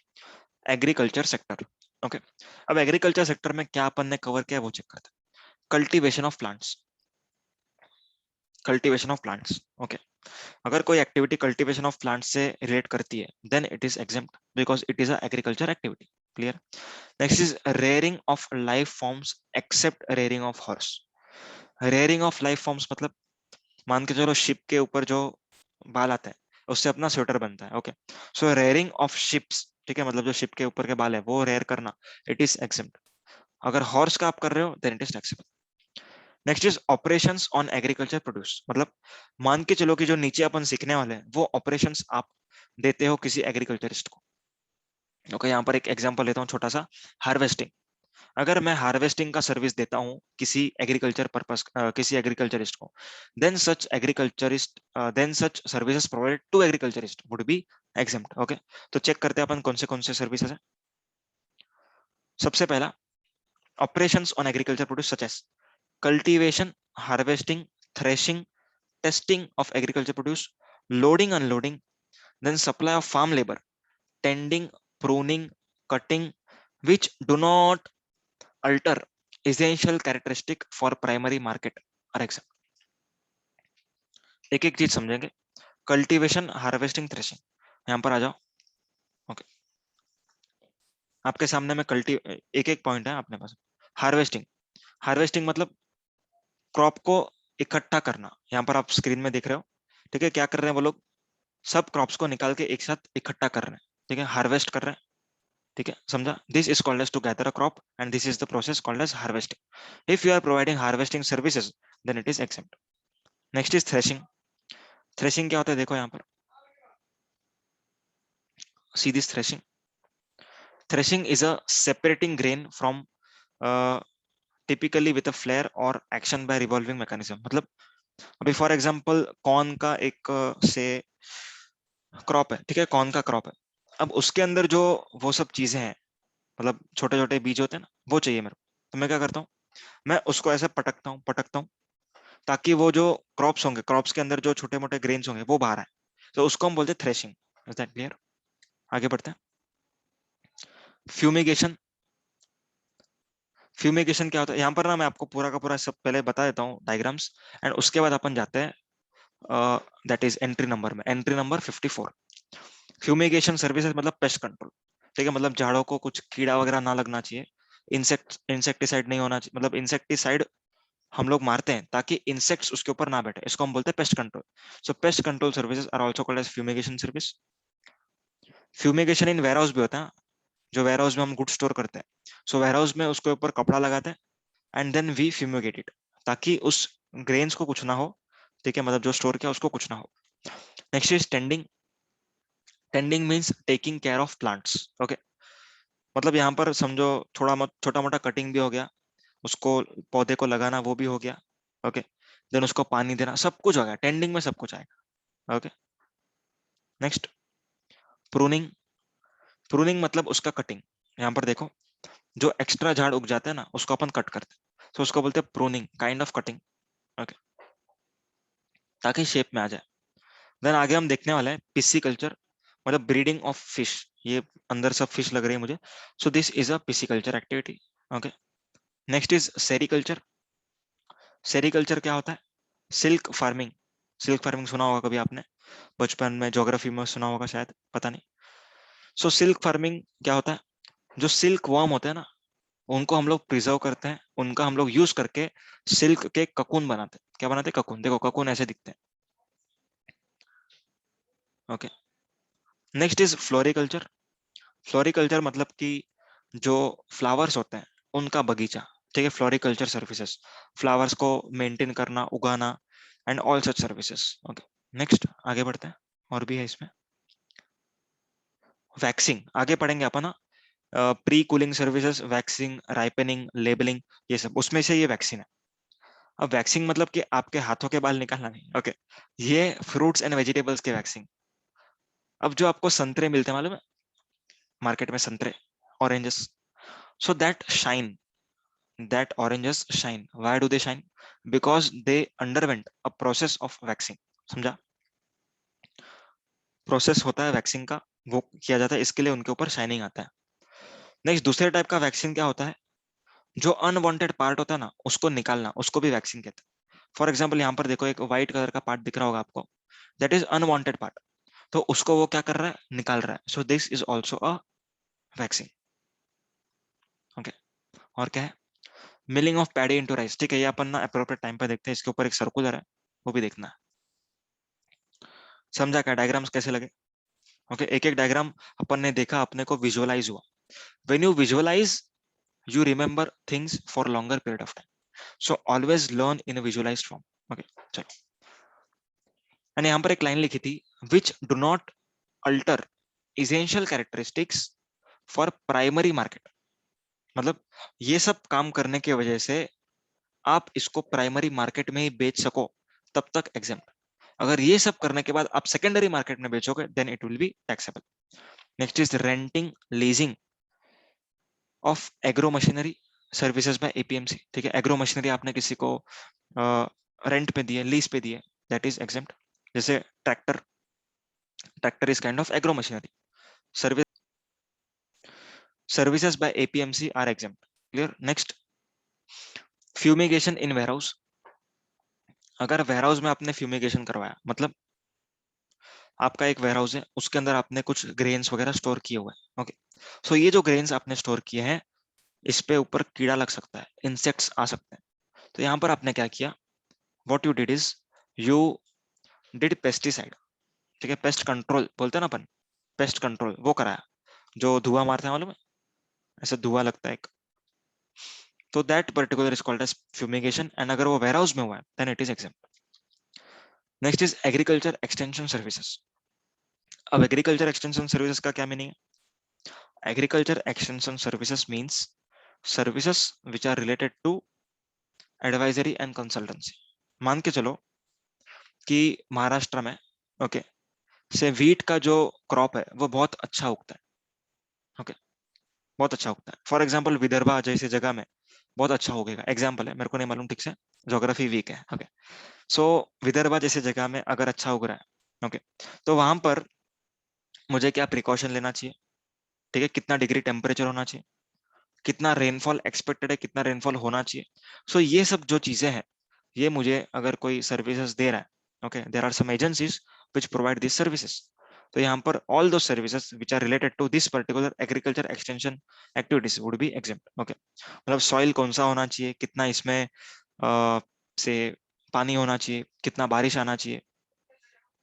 Agriculture sector. ओके। अब एग्रीकल्चर सेक्टर में क्या अपन ने कवर किया है वो चेक करते हैं। Cultivation of plants. Cultivation of plants, okay. अगर कोई एक्टिविटी कल्टीवेशन ऑफ प्लांट्स से रिलेट करती है, then it is exempt because it is a agriculture activity. Clear? Next is rearing of life forms except rearing of horse. Rearing of life forms मतलब मान के चलो ship के ऊपर जो बाल आते हैं उससे अपना स्वेटर बनता है, okay. So rearing of ships, ठीक है, मतलब जो शिप के ऊपर के बाल है वो रेयर करना, इट इज एक्सेप्ट। अगर हॉर्स का आप कर रहे हो then it is except. Next is operations on agriculture produce, मतलब मान के चलो कि जो नीचे अपन सीखने वाले हैं वो ऑपरेशंस आप देते हो किसी एग्रीकल्चरिस्ट को। ओके, यहाँ पर एक एग्जांपल लेता हूँ छोटा सा। हार्वेस्टिंग। अगर मैं हार्वेस्टिंग का सर्विस देता हूँ किसी एग्रीकल्चर पर्पस, किसी एग्रीकल्चरिस्ट को, then such services provided to agriculturist would be exempt. Okay. तो चेक करते हैं अपन कौन से सर्विसेज है। सबसे पहला, operations on agriculture produce such as cultivation, harvesting, threshing, testing of agriculture produce, loading, unloading, then supply of farm labor, tending, pruning, cutting, which do not alter essential characteristic for primary market are exempt। एक एक चीज समझेंगे। Cultivation, harvesting, threshing, यहाँ पर आ जाओ। Okay, आपके सामने में कल्टी एक एक पॉइंट है अपने पास। हार्वेस्टिंग। हार्वेस्टिंग मतलब क्रॉप को इकट्ठा करना। यहाँ पर आप स्क्रीन में देख रहे हो, ठीक है, क्या कर रहे हैं वो लोग? सब क्रॉप्स को निकाल के एक साथ इकट्ठा कर रहे हैं, ठीक है, हार्वेस्ट कर रहे हैं। ठीक है, समझा? This is called as to gather a crop and this is the process called as harvesting. If you are providing harvesting services then it is except. Next is threshing. Threshing क्या होता है? देखो यहाँ पर, see this threshing. Threshing is a separating grain from typically with a flail और action by revolving mechanism. मतलब अभी for example corn का एक से क्रॉप है, ठीक है, कॉर्न का क्रॉप है। अब उसके अंदर जो वो सब चीजें हैं, मतलब छोटे छोटे बीज होते हैं ना, वो चाहिए मेरे को। तो मैं क्या करता हूँ? मैं उसको ऐसे पटकता हूँ ताकि वो जो क्रॉप्स होंगे, क्रॉप्स के अंदर जो छोटे मोटे ग्रेन्स होंगे वो बाहर आए। तो उसको हम बोलते हैं थ्रेशिंग। Is that clear? आगे बढ़ते हैं। फ्यूमिगेशन। फ्यूमिगेशन क्या होता है? यहाँ पर ना मैं आपको पूरा का पूरा सब पहले बता देता हूँ डायग्राम्स, एंड उसके बाद अपन जाते हैं दैट इज एंट्री नंबर में, एंट्री नंबर 54। फ्यूमिगेशन सर्विसेज मतलब पेस्ट कंट्रोल, ठीक है, मतलब झाड़ों को कुछ कीड़ा वगैरह ना लगना चाहिए, इंसेक्टिसाइड नहीं होना चाहिए, मतलब इंसेक्टिसाइड हम लोग मारते हैं ताकि इंसेक्ट्स उसके ऊपर ना बैठे, इसको हम बोलते हैं pest control. So pest control services are also called as fumigation service. Fumigation in warehouse भी होता है, जो वेयर हाउस में हम गुड स्टोर करते हैं, सो वेयर हाउस में उसके ऊपर कपड़ा लगाते हैं and then we fumigate it, ताकि उस ग्रेन्स को कुछ ना हो, ठीक है, मतलब जो स्टोर किया उसको कुछ ना हो। Next is tending. Tending means taking care of plants, okay, मतलब यहाँ पर समझो छोटा मोटा कटिंग भी हो गया, उसको पौधे को लगाना वो भी हो गया, ओके, देन उसको पानी देना, सब कुछ हो गया, टेंडिंग में सब कुछ आएगा, ओके। Next pruning. प्रूनिंग मतलब उसका कटिंग। यहाँ पर देखो, जो एक्स्ट्रा झाड़ उग जाते हैं ना उसको अपन कट करते हैं, तो उसको बोलते हैं pruning, kind of cutting, okay, ताकि शेप में आ जाए। देन आगे हम देखने वाले हैं पिस्सीकल्चर, मतलब ब्रीडिंग ऑफ फिश। ये अंदर सब फिश लग रही है मुझे, सो this is a pisciculture activity, okay. Next is sericulture. Sericulture क्या होता है? Silk farming. सिल्क फार्मिंग सुना होगा कभी आपने, बचपन में ज्योग्राफी में सुना होगा शायद, पता नहीं। सो सिल्क फार्मिंग क्या होता है? जो सिल्क वर्म होते हैं ना, उनको हम लोग प्रिजर्व करते हैं, उनका हम लोग यूज करके सिल्क के ककून बनाते हैं। क्या बनाते हैं? ककून। देखो ककून ऐसे दिखते हैं, okay. Next is floriculture. Floriculture मतलब कि जो फ्लावर्स होते हैं उनका बगीचा, ठीक है, फ्लोरिकल्चर सर्विसेज, फ्लावर्स को मेंटेन करना, उगाना and all such services, okay. Next आगे बढ़ते हैं, और भी है इसमें। वैक्सिंग आगे पढ़ेंगे अपन, pre cooling services, waxing, ripening, labelling, ये सब उसमें से ये वैक्सीन है। अब वैक्सिंग मतलब कि आपके हाथों के बाल निकालना नहीं, ओके, ये फ्रूट्स एंड वेजिटेबल्स के वैक्सिंग। अब जो आपको संतरे मिलते हैं मालूम है मार्केट में, संतरे, oranges, so that shine, that oranges shine. Why do they shine? Because they underwent a process of waxing. समझा? प्रोसेस होता है वैक्सिंग का, वो किया जाता है, इसके लिए उनके ऊपर शाइनिंग आता है। नेक्स्ट दूसरे टाइप का वैक्सीन क्या होता है? जो अनवांटेड पार्ट होता है ना उसको निकालना, उसको भी वैक्सीन कहते हैं। फॉर एग्जाम्पल यहाँ पर देखो, एक व्हाइट कलर का पार्ट दिख रहा होगा आपको, दैट इज अनवांटेड पार्ट, तो उसको वो क्या कर रहा है? निकाल रहा है। So this is also a vaccine, okay. और क्या है? Milling of paddy into rice, ठीक है, ये अपन ना अप्रोप्रिएट टाइम पे देखते हैं, इसके ऊपर एक सर्कुलर है, वो भी देखना है। समझा क्या? डायग्राम्स कैसे लगे? ओके, एक एक डायग्राम अपन ने देखा, अपने को विजुअलाइज हुआ। When you visualise, you remember things for longer period of time, so always learn in visualised form, okay. चलो, मैंने यहाँ पर एक लाइन लिखी थी, which do not alter essential characteristics for primary market, मतलब ये सब काम करने की वजह से आप इसको प्राइमरी मार्केट में ही बेच सको, तब तक एग्जेम्प्ट। अगर ये सब करने के बाद आप सेकेंडरी मार्केट में बेचोगे, then it will be taxable. Next is renting, leasing of agro machinery services by APMC, ठीक है, एग्रो मशीनरी आपने किसी को रेंट पे दिए, लीज पे दिए, दैट इज एग्जेम्प्ट। जैसे tractor, tractor is kind of agro machinery. Service, services by APMC are exempt, clear. Next fumigation in warehouse. अगर वेयरहाउस में आपने फ्यूमिगेशन करवाया, मतलब आपका एक वेयरहाउस है, उसके अंदर आपने कुछ ग्रेन्स वगैरह स्टोर किए हुए हैं, ओके, सो ये जो ग्रेन्स आपने स्टोर किए हैं, इस पे ऊपर कीड़ा लग सकता है, इंसेक्ट्स आ सकते हैं। तो यहाँ पर आपने क्या किया? What you did is, you did pesticide, ठीक है, पेस्ट कंट्रोल बोलते हैं ना अपन, पेस्ट कंट्रोल वो कराया, जो धुआं मारते हैं मालूम है, ऐसा धुआं लगता है एक, तो that particular is called as fumigation, and अगर वो वेयरहाउस में हुआ है then it is exempt. Next is agriculture extension services. अब एग्रीकल्चर एक्सटेंशन सर्विसेज का क्या मीनिंग है? Agriculture extension services means services which are related to advisory and consultancy. मान के चलो कि महाराष्ट्र में, ओके, से वीट का जो क्रॉप है वो बहुत अच्छा उगता है, ओके, बहुत अच्छा उगता है। फॉर एग्जाम्पल विदर्भा जैसी जगह में बहुत अच्छा उगेगा, एग्जाम्पल है, मेरे को नहीं मालूम ठीक से, ज्योग्राफी वीक है, ओके। सो विदर्भा जैसी जगह में अगर अच्छा उग रहा है, ओके, तो वहां पर मुझे क्या प्रिकॉशन लेना चाहिए, ठीक है, कितना डिग्री टेम्परेचर होना चाहिए, कितना रेनफॉल एक्सपेक्टेड है, कितना रेनफॉल होना चाहिए। सो ये सब जो चीजें हैं, ये मुझे अगर कोई सर्विसेज दे रहा है, okay, there are some agencies which provide this services, तो यहाँ पर ऑल दो services which are related to this particular agriculture extension activities would be exempt, okay. मतलब सॉइल कौन सा होना चाहिए, कितना इसमें से पानी होना चाहिए, कितना बारिश आना चाहिए,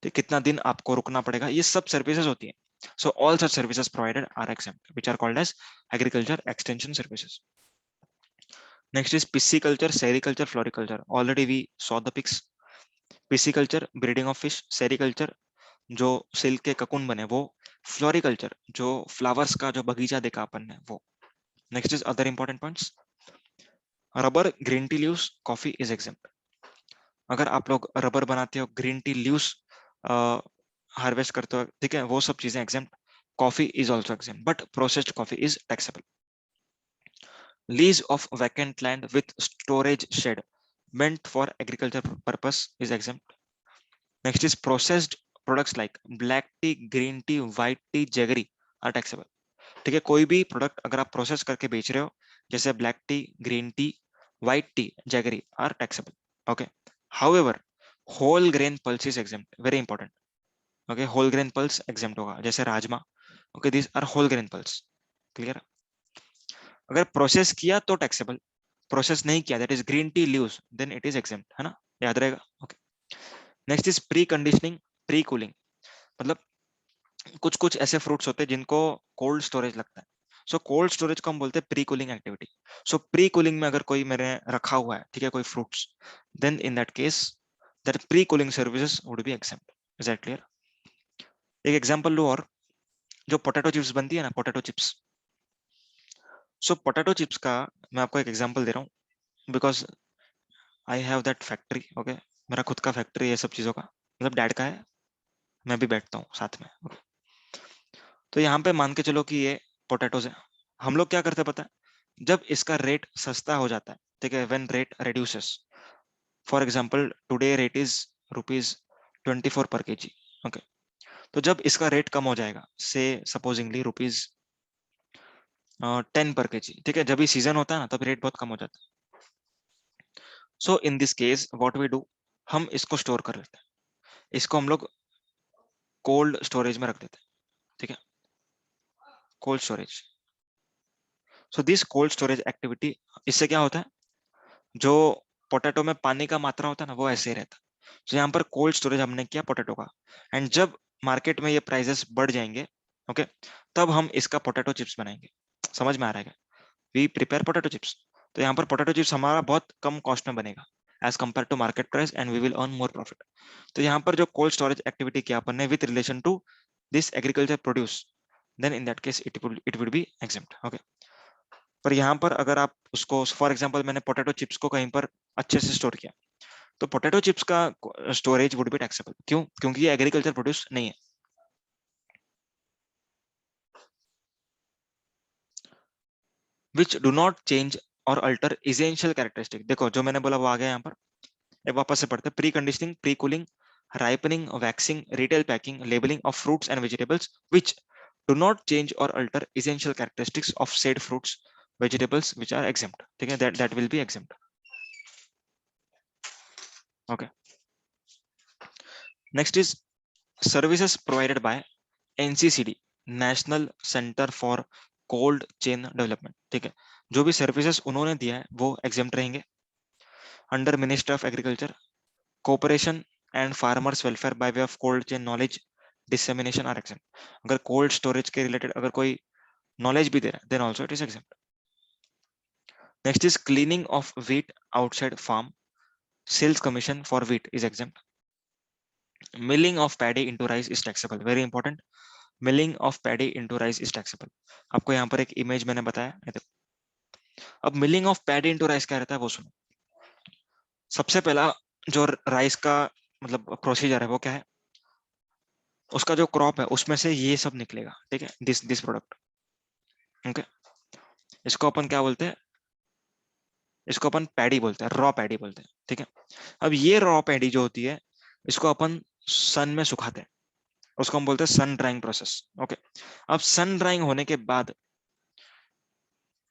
तो कितना दिन आपको रुकना पड़ेगा, ये सब सर्विसेज होती है। So all such services provided are exempt, which are called as agriculture extension services. Next is pisciculture, sericulture, floriculture. Already we saw the pics. Pisciculture, breeding of fish. Sericulture, जो सिल्क के ककुन बने वो. Floriculture, जो flowers का जो बगीचा देखा अपन ने वो. Next is other important points. Rubber, green tea leaves, coffee is exempt. अगर आप लोग रबर बनाते हो, ग्रीन टी लीव्स हार्वेस्ट करते हो, ठीक है, वो सब चीजें exempt. Coffee is also exempt, but processed coffee is taxable. Lease of vacant land with storage shed meant for agriculture purpose is exempt. Next is processed products like black tea, green tea, white tea, jaggery are taxable. ठीक है, कोई भी product अगर आप process करके बेच रहे हो, जैसे black tea, green tea, white tea, jaggery are taxable. Okay. However whole grain pulse is exempt. Very important. Okay, whole grain pulse exempt होगा, जैसे rajma. Okay, this are whole grain pulse. Clear. अगर process किया तो taxable, process नहीं किया, that is green tea leaves, then it is exempt, है ना, याद रहेगा. Okay. Next is pre conditioning, pre cooling. मतलब कुछ कुछ ऐसे फ्रूट्स होते हैं जिनको कोल्ड स्टोरेज लगता है. सो कोल्ड स्टोरेज को हम बोलते हैं प्री कूलिंग एक्टिविटी. सो प्री कूलिंग में अगर कोई मेरे रखा हुआ है, ठीक है, कोई fruits, then in that case that pre cooling services would be except. Is that clear? एक एग्जांपल लो और, जो पोटैटो चिप्स बनती है ना, potato chips. So potato chips का मैं आपको एक एग्जांपल दे रहा हूँ, because I have that factory. Okay, मेरा खुद का फैक्ट्री है सब चीजों का, मतलब डैड का है, मैं भी बैठता हूँ साथ में. okay. तो यहाँ पे मान के चलो कि ये पोटैटोज है. हम लोग क्या करते हैं पता है, जब इसका रेट सस्ता हो जाता है, ठीक है, when rate reduces. For example today rate is ₹24 पर केजी. ओके, तो जब इसका रेट कम हो जाएगा, से सपोजिंगली ₹10 पर केजी, ठीक है, जब भी सीजन होता है ना, तब रेट बहुत कम हो जाता है. So in this case what we do, हम इसको स्टोर कर लेते हैं. इसको हम लोग कोल्ड स्टोरेज में रख देते हैं. ठीक है, cold storage. So this cold storage activity, इससे क्या होता है, जो पोटैटो में पानी का मात्रा होता है ना, वो ऐसे ही रहता है. तो यहाँ पर कोल्ड स्टोरेज हमने किया पोटैटो का, एंड जब मार्केट में ये प्राइसेस बढ़ जाएंगे, ओके, तब हम इसका पोटैटो चिप्स बनाएंगे. समझ में आ रहा है? We prepare potato chips. तो यहाँ पर पोटैटो चिप्स हमारा बहुत कम कॉस्ट में बनेगा as compare to market price, and we will earn more profit. तो यहाँ पर जो कोल्ड स्टोरेज एक्टिविटी किया अपन ने with relation to this agriculture produce, then in that case it would be exempt. Okay. पर यहाँ पर अगर आप उसको, फॉर एग्जांपल मैंने पोटैटो चिप्स को कहीं पर अच्छे से स्टोर किया, तो पोटैटो चिप्स का स्टोरेज वुड बी टैक्सेबल. क्यों? क्योंकि ये एग्रीकल्चर प्रोड्यूस नहीं है. विच डू नॉट चेंज और अल्टर इसेंशियल कैरेक्टरिस्टिक. देखो जो मैंने बोला वो आ गया यहाँ पर. एक वापस से पढ़ते, pre conditioning, pre cooling, ripening, waxing, retail packing, labeling of fruits and vegetables which do not change or alter essential characteristics of said fruits, vegetables which are exempt. ठीक है, that will be exempt. Okay. Next is services provided by NCCD, National Center for Cold Chain Development. ठीक है, जो भी services उन्होंने दिया है वो exempt रहेंगे. Under ministry of agriculture, cooperation and farmers welfare by way of cold chain knowledge dissemination are exempt. अगर कोल्ड स्टोरेज के रिलेटेड अगर कोई नॉलेज भी दे रहा है, then also it is exempt. Next is cleaning of wheat outside farm, sales commission for wheat is exempt. Milling of paddy into rice is taxable. Very important, milling of paddy into rice is taxable. आपको यहाँ पर एक image मैंने बताया. अब milling of paddy into rice क्या रहता है वो सुनो. सबसे पहला जो राइस का मतलब प्रोसीजर है वो क्या है, उसका जो क्रॉप है उसमें से ये सब निकलेगा. ठीक है, दिस प्रोडक्ट. ओके, इसको अपन क्या बोलते हैं, इसको अपन पैडी बोलते हैं, रॉ पैडी बोलते हैं. ठीक है, अब ये रॉ पैडी जो होती है, इसको अपन सन में सुखाते हैं, उसको हम बोलते हैं सन ड्राइंग प्रोसेस. ओके, अब सन ड्राइंग होने के बाद,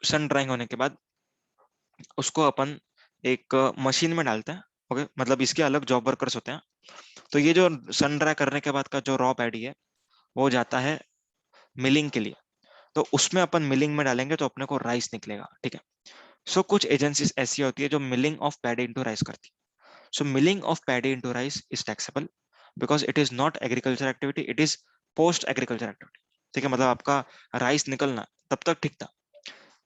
सन ड्राइंग होने के बाद उसको अपन एक मशीन में डालते हैं. ओके, मतलब इसके अलग जॉब वर्कर्स होते हैं. तो ये जो सन ड्राई करने के बाद का जो रॉ पैडी है वो जाता है मिलिंग के लिए. तो उसमें अपन मिलिंग में डालेंगे तो अपने को राइस निकलेगा. ठीक है, सो कुछ एजेंसीज ऐसी होती है जो milling of paddy into rice करती है. So milling of paddy into rice is taxable because it is not agriculture activity, it is post agriculture activity, ठीक है, मतलब आपका राइस निकलना तब तक ठीक था,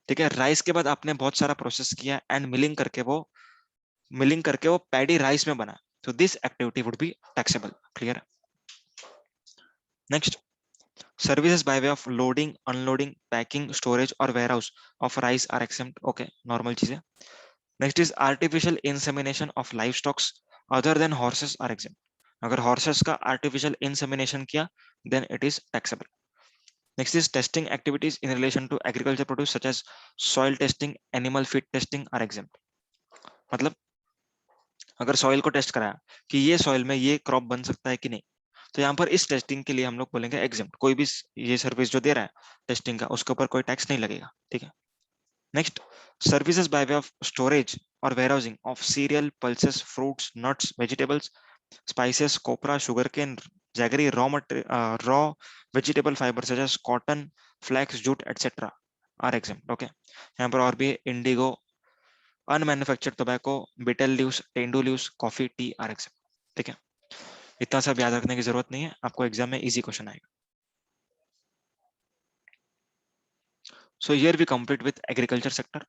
ठीक है, राइस के बाद आपने बहुत सारा प्रोसेस किया एंड मिलिंग करके वो पैडी राइस में बना, तो this activity would be taxable. Clear? Next, services by way of loading, unloading, packing, storage or warehouse of rice are exempt. Okay, normal चीज है। Next is artificial insemination of live stocks other than horses are exempt. अगर horses का artificial insemination किया then it is taxable. Next is testing activities in relation to agriculture produce such as soil testing, animal feed testing are exempt. मतलब अगर soil को test कराया कि ये soil में ये क्रॉप बन सकता है कि नहीं, तो यहाँ पर इस टेस्टिंग के लिए हम लोग बोलेंगे एग्जेम्प्ट। कोई भी ये सर्विस जो दे रहा है टेस्टिंग का, उसके ऊपर कोई टैक्स नहीं लगेगा, ठीक है। Next, services by way of storage और warehousing of cereal, pulses, fruits, nuts, vegetables, spices, copra, sugarcane, jaggery, raw vegetable fibre such as cotton, flax, jute etcetera are exempt. Okay, यहाँ पर और भी indigo, unmanufactured tobacco, betel leaves, tendu leaves, coffee, tea are exempt, ठीक है। इतना सब याद रखने की जरूरत नहीं है, आपको एग्जाम में इजी क्वेश्चन आएगा। So here we complete with agriculture sector.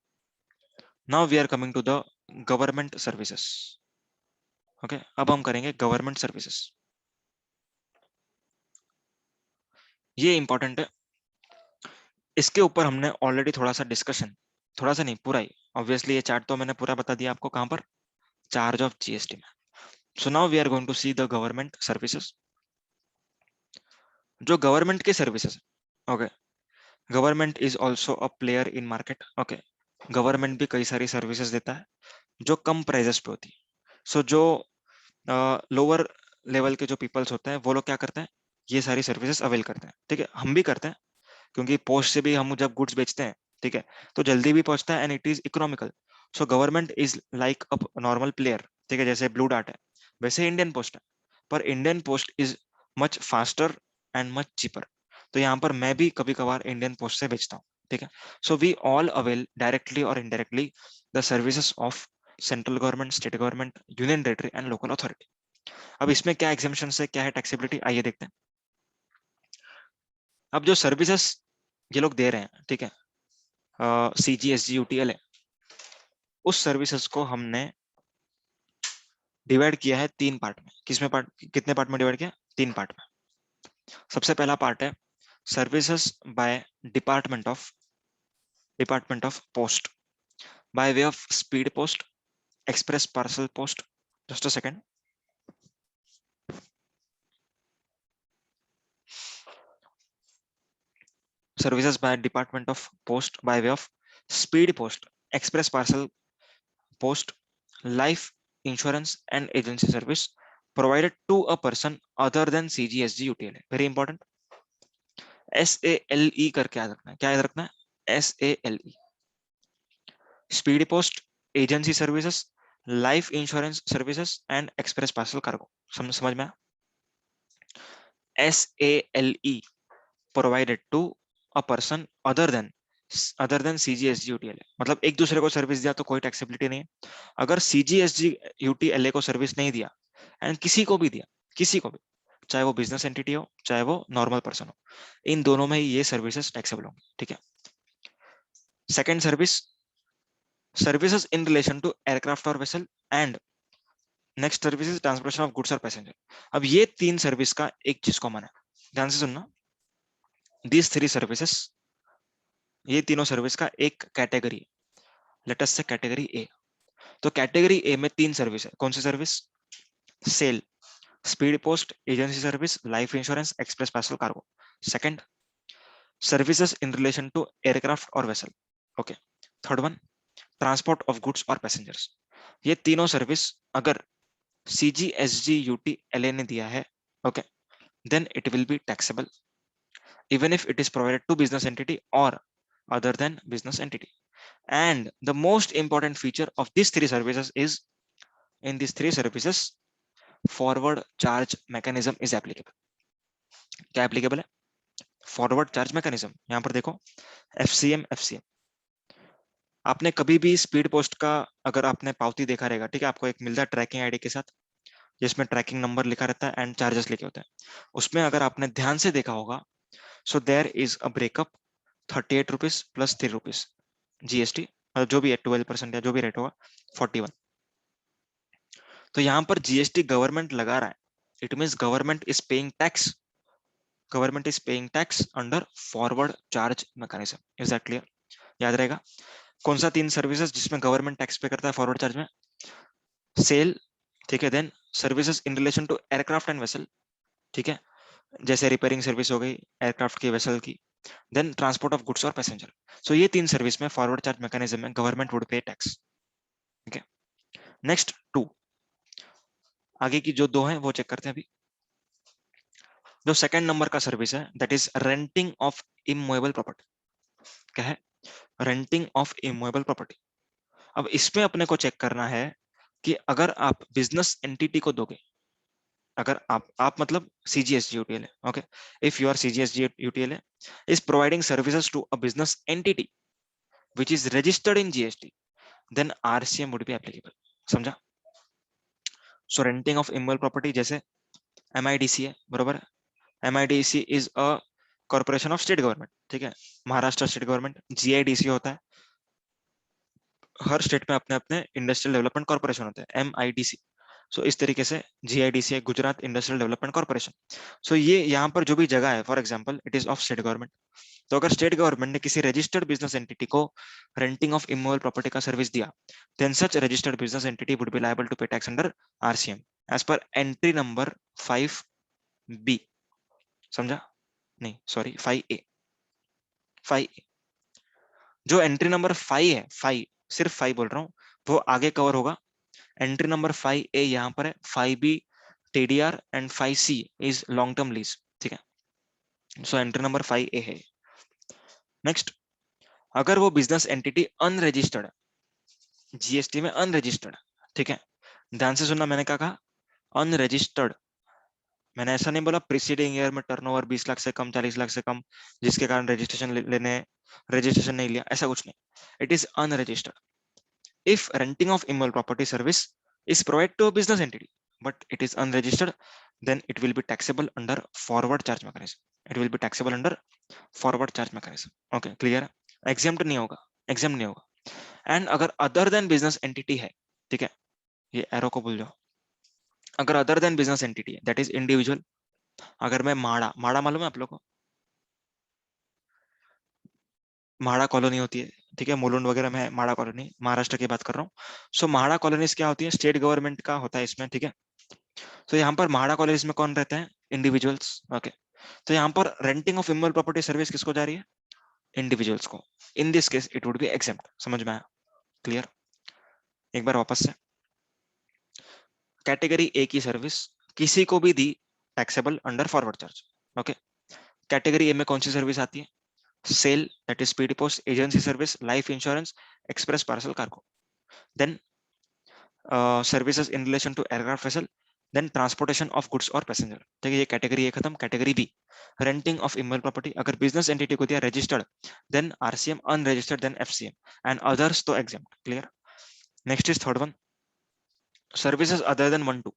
Now we are coming to the government services. Okay, अब हम करेंगे गवर्नमेंट सर्विसेज। ये इंपॉर्टेंट है, इसके ऊपर हमने ऑलरेडी थोड़ा सा डिस्कशन, थोड़ा सा नहीं पूरा ही, ऑब्वियसली ये चार्ट तो मैंने पूरा बता दिया आपको कहां पर, चार्ज ऑफ जीएसटी में। So now we are going to see the government services. जो गवर्नमेंट के services, okay, government is also a player in market. Okay, government भी कई सारी सर्विसेज देता है जो कम प्राइजेस पे होती है। सो जो लोअर लेवल के जो पीपल्स होते हैं वो लोग क्या करते हैं, ये सारी सर्विसेज अवेल करते हैं, ठीक है। हम भी करते हैं, क्योंकि पोस्ट से भी हम जब गुड्स बेचते हैं, ठीक है, तो जल्दी भी पहुंचता है and it is economical. So government is like a normal player, ठीक है, जैसे ब्लू डार्ट है वैसे इंडियन पोस्ट है, पर Indian post is much faster and much cheaper. तो यहाँ पर मैं भी कभी कभार इंडियन पोस्ट से बेचता हूँ, ठीक है। So we all avail directly और indirectly the services of central government, state government, union territory and local authority. अब इसमें क्या एग्जेम्पशन है, क्या है टैक्सेबिलिटी, आइए देखते हैं। अब जो सर्विसेज ये लोग दे रहे हैं, ठीक है, CGSG UTL है, उस सर्विसेज को हमने डिवाइड किया है 3 पार्ट में। किसमें पार्ट, कितने पार्ट में डिवाइड किया? 3 पार्ट में। सबसे पहला पार्ट है services by department of post bye way of speed post, express parcel post. Just a second. Services by department of post bye way of speed post, express parcel post, life insurance and agency service provided to a person other than CGSG UTLA. Very important. SALE करके याद रखना है। क्या याद रखना है? SALE। Speed post, agency services, life insurance services and express parcel cargo. समझ में? SALE provided to a person other than CGSG UTLA। मतलब एक दूसरे को सर्विस दिया तो कोई टैक्सेबिलिटी नहीं है। अगर CGSG UTLA को सर्विस नहीं दिया एंड किसी को भी दिया, किसी को भी, चाहे वो बिजनेस एंटिटी हो चाहे वो नॉर्मल पर्सन हो, इन दोनों में ही ये सर्विसेज टैक्सेबल होंगी, ठीक है। Second service, services in relation to aircraft और vessel and next service is transportation of goods और पैसेंजर। अब ये 3 सर्विस का एक चीज कॉमन है, ध्यान से सुनना। दीज 3 सर्विसेज, ये तीनों सर्विस का एक कैटेगरी, लेट अस से कैटेगरी ए। तो कैटेगरी ए में 3 सर्विस है। कौन सी service? Sale, speed post, agency service, life insurance, express parcel cargo. Second, services in relation to aircraft और vessel. Okay. Third one, transport of goods और passengers. ये तीनों सर्विस अगर CGSG UTLA ने दिया है, okay, then it will be taxable even if it is provided to business entity or other than business entity. And the most important feature of these 3 services is, in these 3 services forward charge mechanism is applicable. क्या applicable है? Forward charge mechanism. यहां पर देखो, FCM। आपने कभी भी speed post का अगर आपने पावती देखा रहेगा, ठीक है, आपको एक मिलता है ट्रैकिंग आईडी के साथ, जिसमें ट्रैकिंग नंबर लिखा रहता है एंड चार्जेस लिखे होते हैं। उसमें अगर आपने ध्यान से देखा होगा, so there is a breakup 38 rupees plus 3 rupees GST, जो भी है 12% या जो भी रेट होगा 41। तो यहाँ पर जीएसटी गवर्नमेंट लगा रहा है, it means government is paying tax, government is paying tax under forward charge mechanism. Is that clear? याद रहेगा कौन सा 3 सर्विसेज जिसमें गवर्नमेंट टैक्स पे करता है फॉरवर्ड चार्ज में? सेल, ठीक है, then services in relation to aircraft and vessel, ठीक है, जैसे रिपेयरिंग सर्विस हो गई एयरक्राफ्ट की वेसल की, देन ट्रांसपोर्ट ऑफ गुड्स और पैसेंजर। सो ये 3 सर्विस में फॉरवर्ड चार्ज मैकेनिज्म में गवर्नमेंट वुड पे टैक्स। ठीक है, नेक्स्ट 2, आगे की जो 2 हैं वो चेक करते हैं अभी। जो सेकंड नंबर का सर्विस है that is renting of immovable property. क्या है? Renting of immovable property. अब इसमें अपने को चेक करना है कि अगर आप बिजनेस एंटिटी को दोगे, अगर आप मतलब CGSG UTL, okay, if you are CGSG UTL is providing services to a business entity which is registered in GST, then RCM would be applicable। समझा? सो रेंटिंग ऑफ इमूवेबल प्रॉपर्टी जैसे MIDC है, बरोबर? MIDC is a corporation of state government, ठीक है, Maharashtra state government. GIDC होता है, हर state में अपने अपने इंडस्ट्रियल डेवलपमेंट कॉर्पोरेशन होते हैं, MIDC। सो इस तरीके से GIDC है Gujarat industrial development corporation. So ये यहाँ पर जो भी जगह है, for example it is of state government. तो अगर स्टेट गवर्नमेंट ने किसी रजिस्टर्ड बिजनेस एंटिटी को रेंटिंग ऑफ इमूवेबल प्रॉपर्टी का सर्विस दिया, then such registered business entity would be liable to pay tax under RCM as per entry number 5B। समझा? नहीं sorry 5A, 5A। जो entry number 5 है, 5, सिर्फ 5 बोल रहा हूँ, वो आगे कवर होगा। एंट्री नंबर 5A यहाँ पर है, 5B TDR and 5C is long term lease, ठीक है। सो एंट्री नंबर 5A है। नेक्स्ट, अगर वो बिजनेस एंटिटी अनरजिस्टर्ड, GST में अनरजिस्टर्ड, ठीक है, ध्यान से सुनना, मैंने क्या कहा? अनरजिस्टर्ड। मैंने ऐसा नहीं बोला प्रीसीडिंग ईयर में टर्नओवर 20 लाख से कम, 40 लाख से कम, जिसके कारण रजिस्ट्रेशन लेने, रजिस्ट्रेशन नहीं लिया, ऐसा कुछ नहीं। It is unregistered. If renting of immovable property service is provided to a business entity but it is unregistered, then it will be taxable under forward charge mechanism, it will be taxable under forward charge mechanism। okay, clear है? exempt नहीं होगा, exempt नहीं होगा। And अगर other than business entity है, ठीक है, ये एरो को भूल जाओ, अगर अदर देन बिजनेस एंटिटी है दैट इज इंडिविजुअल। अगर मैं माड़ा, माड़ा मालूम है आप लोगों को? माड़ा कॉलोनी होती है, ठीक है, मुलुंड वगैरह में है माड़ा कॉलोनी, महाराष्ट्र की बात कर रहा हूँ। सो माड़ा कॉलोनीज क्या होती है? स्टेट गवर्नमेंट का होता है इसमें, ठीक है। तो यहाँ पर माड़ा कॉलोनीज में कौन रहते हैं? Individuals, okay. तो यहाँ पर renting of immovable property service किसको जा रही है? इंडिविजुअल्स को। इन this case it would be exempt. समझ में आया? क्लियर? एक बार वापस से, कैटेगरी ए की सर्विस किसी को भी दी, taxable under forward charge, okay. Category A में कौन सी सर्विस आती है? Sale, that is speed post, agency service, life insurance, express parcel cargo, then services in relation to aircraft vessel, then transportation of goods और passenger, ठीक है। ये category A खत्म। Category B, renting of immovable property, अगर business entity को दिया registered, then RCM, unregistered then FCM and others तो exempt. Clear? Next is third one, services other then 1 2,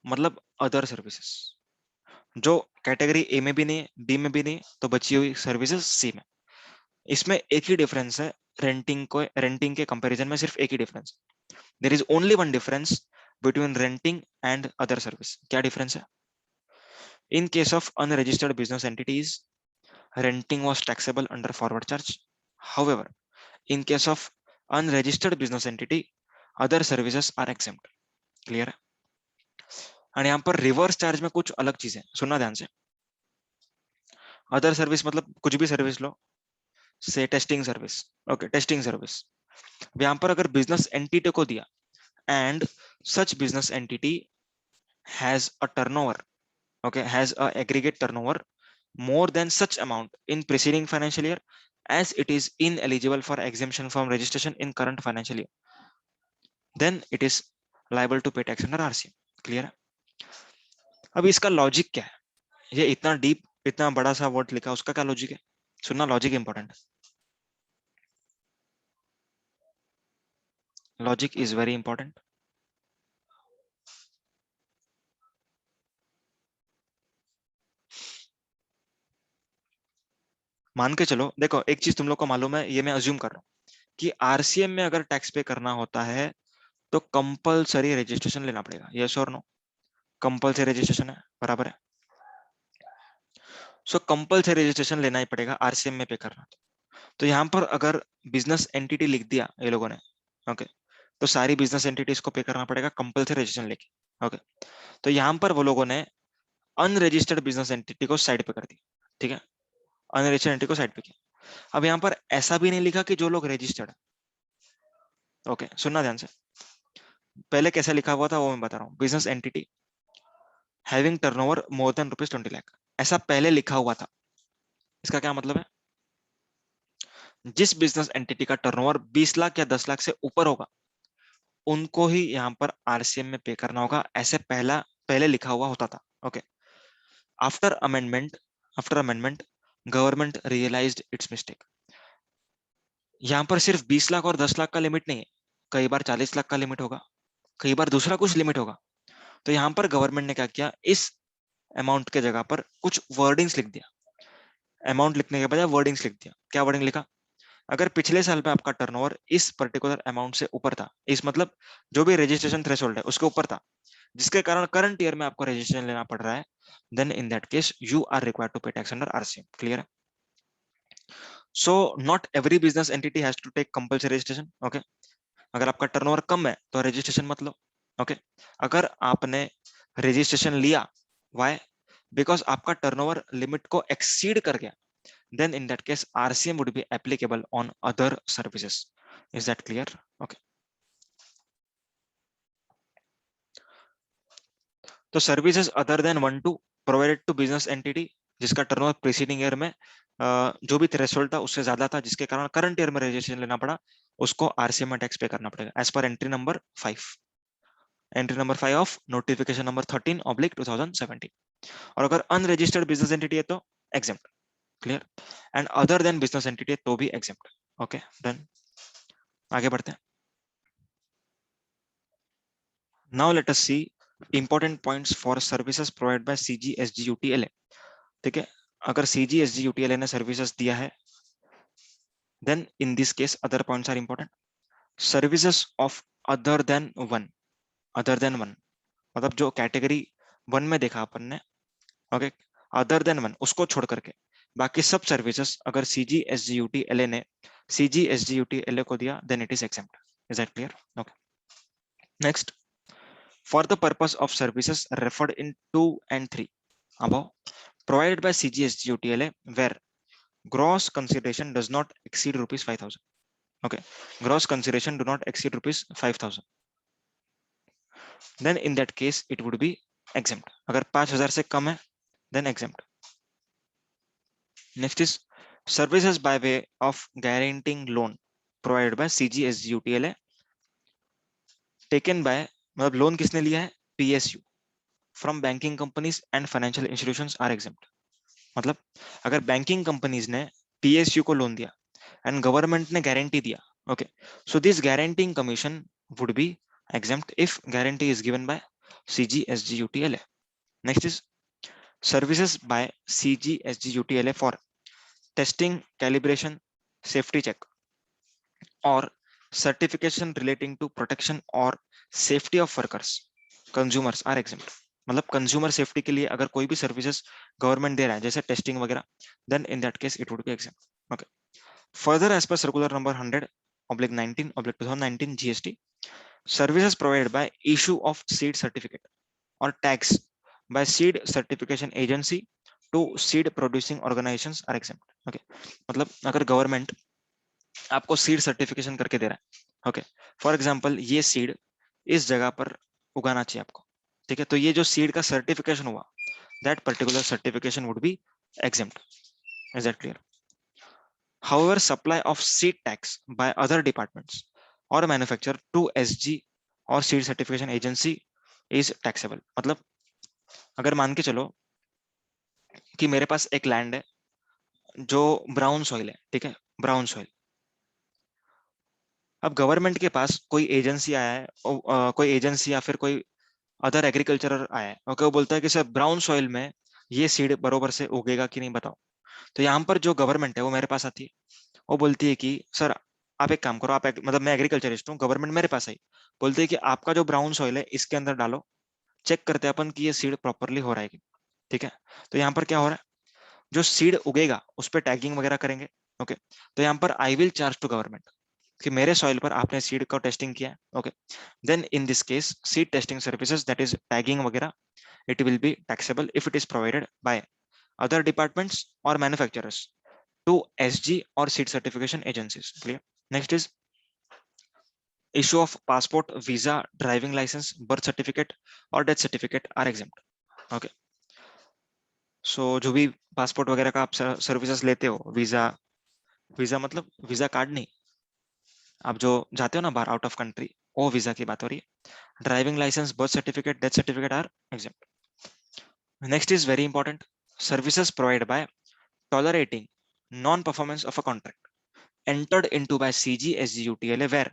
मतलब अदर सर्विसेज जो कैटेगरी ए में भी नहीं है, बी में भी नहीं, तो बची हुई सर्विसेज सी में। इसमें एक ही डिफरेंस है, रेंटिंग के कंपैरिजन में सिर्फ एक ही difference, there is only one difference between renting and other service. क्या डिफरेंस है? In case of unregistered business entities, renting was taxable under forward charge. However, in case of unregistered business entity, other services are exempt। Clear है? और यहाँ पर reverse charge में कुछ अलग चीजें, सुनना ध्यान से। अदर सर्विस मतलब कुछ भी सर्विस लो, से testing service, okay, testing service. यहाँ पर अगर बिजनेस एंटिटी को दिया and such business entity has a turnover, okay, has a aggregate turnover more than such amount in preceding financial year as it is ineligible for exemption from registration in current financial year, then it is liable to pay tax under RCM। Clear है? अब इसका logic क्या है? ये इतना deep, इतना बड़ा सा वर्ड लिखा, उसका क्या लॉजिक है? सुनना, लॉजिक इंपॉर्टेंट है, लॉजिक इज वेरी इंपॉर्टेंट। मान के चलो, देखो एक चीज तुम लोग को मालूम है, ये मैं अज्यूम कर रहा हूँ कि आरसीएम में अगर टैक्स पे करना होता है तो कंपलसरी रजिस्ट्रेशन लेना पड़ेगा, यस और नो? कंपलसरी रजिस्ट्रेशन है, बराबर है। सो कंपलसरी रजिस्ट्रेशन लेना ही पड़ेगा आरसीएम में पे करना। तो यहाँ पर अगर बिजनेस एंटिटी लिख दिया ये लोगों ने, ओके, तो सारी बिजनेस एंटिटीज को पे करना पड़ेगा कंपलसरी रजिस्ट्रेशन लेके, ओके। तो यहाँ पर वो लोगों ने अनरजिस्टर्ड बिजनेस एंटिटी को साइड पे कर दिया, ठीक है, अनरजिस्टर्ड एंटिटी को साइड पे किया। अब यहाँ पर ऐसा भी नहीं लिखा कि जो लोग रजिस्टर्ड है, ओके, सुनना ध्यान से। पहले कैसा लिखा हुआ था वो मैं बता रहा हूँ, business entity having turnover more than ₹20 lakh, ऐसा पहले लिखा हुआ था। इसका क्या मतलब है? जिस बिजनेस एंटिटी का टर्नओवर 20 लाख या 10 लाख से ऊपर होगा उनको ही यहाँ पर आरसीएम में पे करना होगा, ऐसे पहले लिखा हुआ होता था, okay. After amendment government realised its mistake. यहाँ पर सिर्फ 20 लाख और 10 लाख का लिमिट नहीं है, कई बार 40 लाख का लिमिट होगा, कई बार दूसरा कुछ लिमिट होगा। तो यहाँ पर गवर्नमेंट ने क्या किया, इस अमाउंट के जगह पर कुछ वर्डिंग्स लिख दिया, अमाउंट लिखने के बजाय वर्डिंग्स लिख दिया। क्या वर्डिंग लिखा? अगर पिछले साल में आपका टर्नओवर इस पर्टिकुलर अमाउंट से ऊपर था, इस मतलब जो भी रजिस्ट्रेशन थ्रेशोल्ड है उसके ऊपर था, जिसके कारण करंट ईयर में आपको रजिस्ट्रेशन लेना पड़ रहा है, then in that case you are required to pay tax under RCM. Clear है? So not every business entity has to take compulsory registration, okay. अगर आपका टर्नओवर कम है तो रजिस्ट्रेशन मत लो, ओके। अगर आपने रजिस्ट्रेशन लिया, व्हाई? बिकॉज आपका टर्नओवर लिमिट को एक्सीड कर गया, then in that case RCM would be applicable on other services. Is that clear? Okay. तो services other than 1-2 provided to business entity जिसका टर्नओवर प्रीसीडिंग ईयर में जो भी थ्रेशोल्ड था उससे ज्यादा था, जिसके कारण करंट ईयर में रजिस्ट्रेशन लेना पड़ा, उसको आरसीएम में टैक्स पे करना पड़ेगा as per entry number 5 of notification number 13/2017। और अगर अनरजिस्टर्ड बिजनेस एंटिटी है तो exempt. Clear? And other than business entity है तो भी एग्जेम्प्ट। Okay, done. आगे बढ़ते हैं। Now let us see important points for services provided by CGSGUTLA। ठीक है, अगर CGSGUTLA ने सर्विसेज दिया है, then in this case other points are important. Services of other than one, मतलब जो कैटेगरी 1 में देखा अपन ने, ओके, अदर देन 1 उसको छोड़ करके बाकी सब सर्विसेज अगर CGSGUTLA ने CGSGUTLA को दिया, then it is exempt. Is that clear? Okay. Next, for the purpose of services referred in 2 and 3 above, provided by CGSGUTLA, where gross consideration does not exceed rupees 5,000. Okay, gross consideration do not exceed rupees 5,000. Then in that case it would be exempt. अगर 5,000 से कम है, then exempt. Next is services by way of guaranteeing loan provided by CGSGUTLA taken by, मतलब loan किसने लिया है? PSU from banking companies and financial institutions are exempt. मतलब अगर banking companies ने पीएसयू को लोन दिया एंड गवर्नमेंट ने गारंटी दिया, okay, so this guaranteeing commission would be exempt if guarantee is given by CGSGUTLA. Next is services by CGSGUTLA for testing, calibration, safety check or certification relating to protection or safety of workers, consumers are exempt. मतलब consumer safety के लिए अगर कोई भी services government दे रहा है जैसे testing वगैरह, then in that case it would be exempt. Okay, further as per circular number 100/19/2019 GST, services provided by issue of seed certificate or tags by seed certification agency to seed producing organizations are exempt. Okay, मतलब अगर government आपको seed certification करके दे रहा है, okay, for example ये seed इस जगह पर उगाना चाहिए आपको, ठीक है, तो ये जो सीड का सर्टिफिकेशन हुआ, that particular certification would be exempt. Is that clear? However, supply of seed tags by other departments or manufacturer to SG or seed certification agency is taxable. मतलब अगर मान के चलो कि मेरे पास एक लैंड है जो ब्राउन सॉइल है, ठीक है, ब्राउन सॉइल। अब गवर्नमेंट के पास कोई एजेंसी आया है, कोई एजेंसी या फिर कोई अदर एग्रीकल्चरर आया है, ओके, वो बोलता है कि सर ब्राउन सॉइल में ये सीड बरोबर से उगेगा कि नहीं बताओ। तो यहाँ पर जो गवर्नमेंट है वो मेरे पास आती है, वो बोलती है कि सर आप एक काम करो, मतलब मैं एग्रीकल्चरिस्ट हूँ, गवर्नमेंट मेरे पास आई, बोलती है कि आपका जो ब्राउन सॉइल है इसके अंदर डालो, चेक करते हैं अपन कि ये सीड प्रॉपरली हो रहा है कि, ठीक है। तो यहाँ पर क्या हो रहा है, जो सीड उगेगा उस पर टैगिंग वगैरह करेंगे, ओके। तो यहाँ पर I will charge to government कि मेरे सॉइल पर आपने सीड का टेस्टिंग किया है, okay. Then in this case seed testing services that is tagging वगैरह, it will be taxable if it is provided by other departments or manufacturers to SG or seed certification agencies. Clear? Next is issue of passport, visa, driving license, birth certificate or death certificate are exempt. Okay. So जो भी passport वगैरह का आप services लेते हो, visa, visa मतलब visa card नहीं, आप जो जाते हो ना बाहर आउट ऑफ कंट्री, वो वीजा की बात हो रही है। Driving licence, birth certificate, death certificate are exempt. Next is very important, services provided by tolerating non-performance of a contract entered into by CGSGUTLA where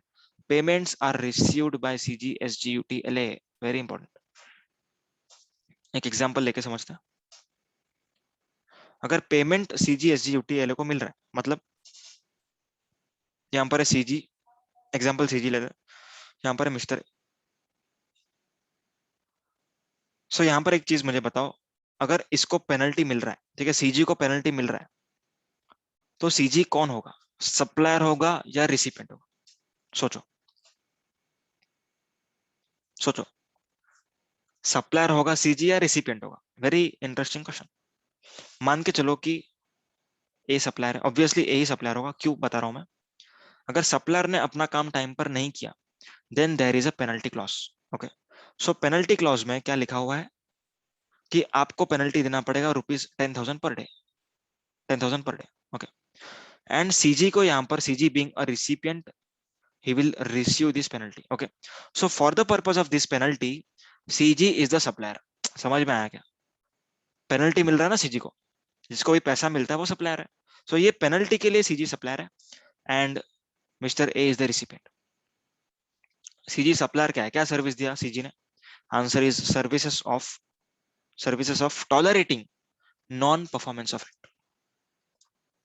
payments are received by CGSGUTLA. Very important. एक example लेके समझते हैं। अगर payment CGSGUTLA को मिल रहा है, मतलब यहाँ पर है CG, एग्जांपल CG लेते हैं, यहाँ पर है मिस्टर। सो यहाँ पर एक चीज मुझे बताओ, अगर इसको पेनल्टी मिल रहा है, ठीक है, CG को पेनल्टी मिल रहा है, तो CG कौन होगा, सप्लायर होगा या रिसिपेंट होगा? सोचो सोचो, सप्लायर होगा CG या रिसिपिएंट होगा? Very interesting question. मान के चलो कि ए सप्लायर है, ऑब्वियसली ए ही सप्लायर होगा, क्यों बता रहा हूं मैं। अगर सप्लायर ने अपना काम टाइम पर नहीं किया, then there is a penalty clause, okay. So penalty clause में क्या लिखा हुआ है कि आपको पेनल्टी देना पड़ेगा ₹10,000 per day, 10,000 per day, okay. And CG को यहाँ पर, CG being a recipient, he will receive this penalty, okay. So for the purpose of this penalty, CG is the supplier. समझ में आया क्या? पेनल्टी मिल रहा है ना CG को, जिसको भी पैसा मिलता है वो सप्लायर है। सो ये पेनल्टी के लिए CG सप्लायर है and mister A is the recipient. CG supplier क्या है, क्या सर्विस दिया CG ने? Answer is services of tolerating non performance of act.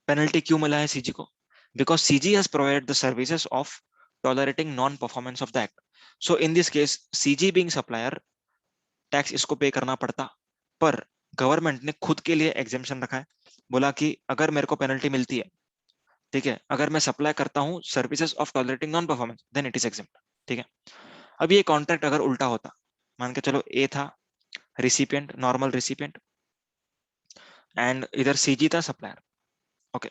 Penalty क्यों मिला है CG को? Because CG has provided the services of tolerating non performance of the act. So in this case CG being supplier, tax इसको पे करना पड़ता, पर government ने खुद के लिए एग्जेम्पशन रखा है, बोला कि अगर मेरे को पेनल्टी मिलती है, ठीक है, अगर मैं सप्लाई करता हूँ services of tolerating non performance, then it is exempt, ठीक है। अब ये कॉन्ट्रैक्ट अगर उल्टा होता, मान के चलो ए था रिसिपिएंट, नॉर्मल रिसिपिएंट, एंड इधर CG था सप्लायर, ओके।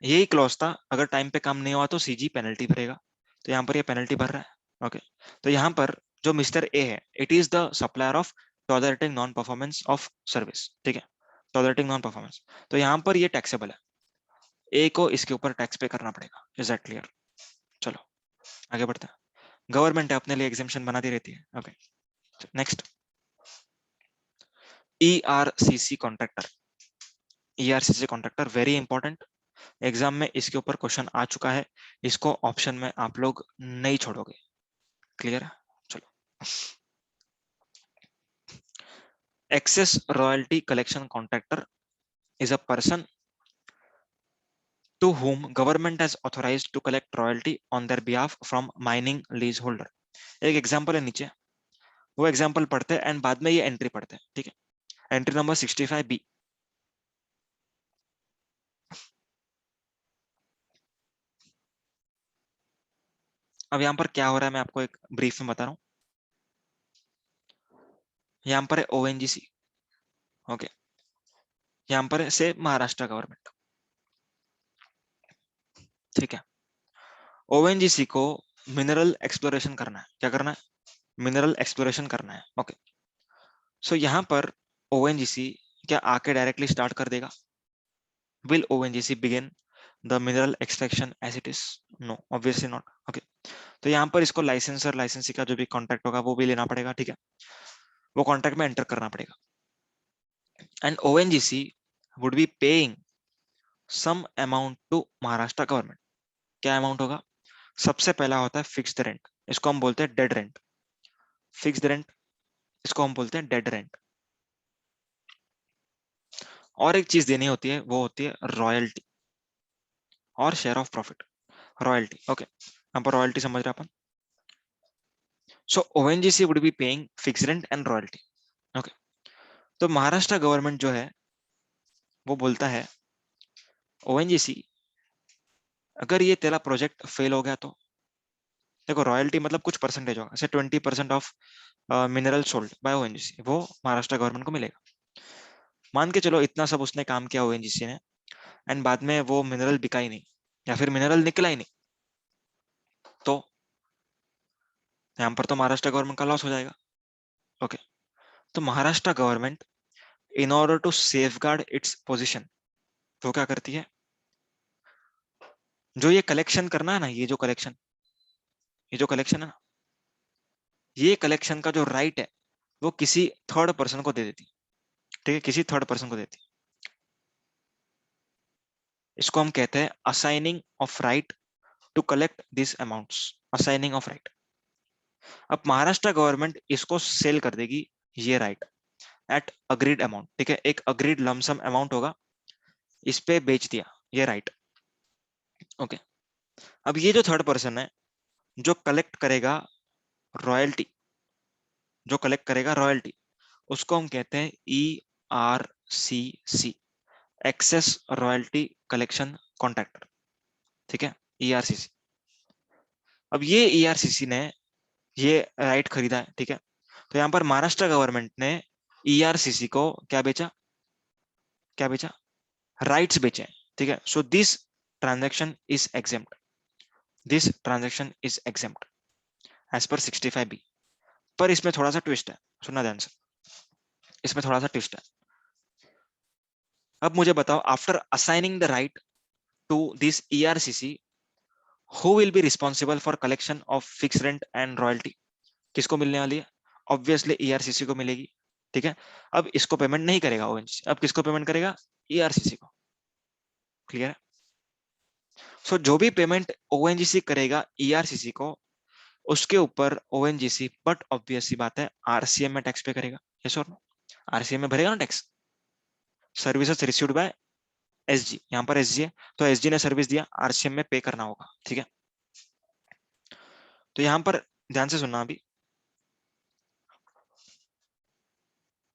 यही क्लॉज था, अगर टाइम पे काम नहीं हुआ तो CG पेनल्टी भरेगा, तो यहाँ पर ये पेनल्टी भर रहा है, ओके। तो यहाँ पर जो मिस्टर ए है, it is the supplier of tolerating non performance of service, ठीक है, टॉलरेटिंग नॉन परफॉर्मेंस। तो यहाँ पर ये टैक्सेबल है, ए को इसके ऊपर टैक्स पे करना पड़ेगा। Is that clear? चलो आगे बढ़ते हैं। गवर्नमेंट अपने लिए एग्जेम्पशन बनाती रहती है, okay. Next, ERCC contractor. ERCC contractor very important, exam में इसके ऊपर क्वेश्चन आ चुका है, इसको ऑप्शन में आप लोग नहीं छोड़ोगे। क्लियर है? चलो, excess royalty collection contractor is a person to whom government has authorized to collect royalty on their behalf from mining leaseholder। एक एग्जांपल है नीचे, वो एग्जांपल पढ़ते हैं एंड बाद में ये एंट्री पढ़ते हैं, ठीक है। Entry number 65B। अब यहाँ पर क्या हो रहा है मैं आपको एक ब्रीफ में बता रहा हूँ। यहाँ पर है ONGC, ओके। यहाँ पर है से महाराष्ट्र गवर्नमेंट, ठीक है। ONGC को मिनरल एक्सप्लोरेशन करना है, क्या करना है? मिनरल एक्सप्लोरेशन करना है, ओके। सो यहाँ पर ONGC क्या आके डायरेक्टली स्टार्ट कर देगा? Will ONGC begin the mineral extraction as it is? No, obviously not, okay। तो यहाँ पर इसको लाइसेंसर लाइसेंसी का जो भी कॉन्ट्रैक्ट होगा वो भी लेना पड़ेगा, ठीक है, वो कॉन्ट्रैक्ट में एंटर करना पड़ेगा। And ONGC would be paying some amount to Maharashtra government. क्या अमाउंट होगा? सबसे पहला होता है फिक्स्ड रेंट, इसको हम बोलते हैं डेड रेंट। फिक्स्ड रेंट, इसको हम बोलते हैं डेड रेंट। और एक चीज देनी होती है, वो होती है रॉयल्टी और share of profit. Royalty, okay, यहाँ पर रॉयल्टी समझ रहे हैं अपन। So ONGC would be paying fix rent and royalty, okay. तो महाराष्ट्र गवर्नमेंट जो है वो बोलता है ओएनजीसी, अगर ये तेरा प्रोजेक्ट फेल हो गया तो देखो, रॉयल्टी मतलब कुछ परसेंटेज होगा, जैसे 20% of mineral sold by ONGC, वो महाराष्ट्र गवर्नमेंट को मिलेगा। मान के चलो इतना सब उसने काम किया ओएनजीसी ने, एंड बाद में वो मिनरल बिका ही नहीं, या फिर मिनरल निकला ही नहीं, तो यहाँ पर तो महाराष्ट्र गवर्नमेंट का लॉस हो जाएगा, ओके। तो Maharashtra government in order to safeguard its position, वो क्या करती है, जो ये कलेक्शन करना है ना, ये जो कलेक्शन है ना, ये कलेक्शन का जो राइट है वो किसी थर्ड पर्सन को दे देती, ठीक है, किसी थर्ड पर्सन को देती। इसको हम कहते हैं assigning of right to collect this amounts, assigning of right. अब महाराष्ट्र गवर्नमेंट इसको सेल कर देगी, ये राइट, एट अग्रीड अमाउंट, ठीक है, एक अग्रीड लमसम अमाउंट होगा, इस पे बेच दिया ये राइट, ओके। अब ये जो थर्ड पर्सन है जो कलेक्ट करेगा रॉयल्टी, जो कलेक्ट करेगा रॉयल्टी, उसको हम कहते हैं ERCC, excess royalty collection contractor, ठीक है, ERCC। अब ये ERCC ने ये राइट खरीदा है, ठीक है। तो यहाँ पर महाराष्ट्र गवर्नमेंट ने ERCC को क्या बेचा, क्या बेचा, राइट्स बेचे हैं, ठीक है। So this transaction is exempt, this transaction is exempt as per 65B। पर इसमें थोड़ा सा ट्विस्ट है, सुनना ध्यान से, इसमें थोड़ा सा ट्विस्ट है। अब मुझे बताओ, after assigning the right to this ERCC, who will be responsible for collection of fix rent and royalty, किसको मिलने वाली है, ऑब्वियसली ERCC को मिलेगी, ठीक है। अब इसको पेमेंट नहीं करेगा ओएनजीसी, अब किसको पेमेंट करेगा, ERCC को, क्लियर है। सो जो भी पेमेंट ओएनजीसी करेगा ERCC को, उसके ऊपर ओएनजीसी, बट ऑब्वियस सी बात है, आरसीएम में टैक्स पे करेगा, यस और नो, आरसीएम में भरेगा ना tax, services received by SG, यहाँ पर एसजी है तो एसजी ने सर्विस दिया, आरसीएम में पे करना होगा, ठीक है। तो यहाँ पर ध्यान से सुनना अभी,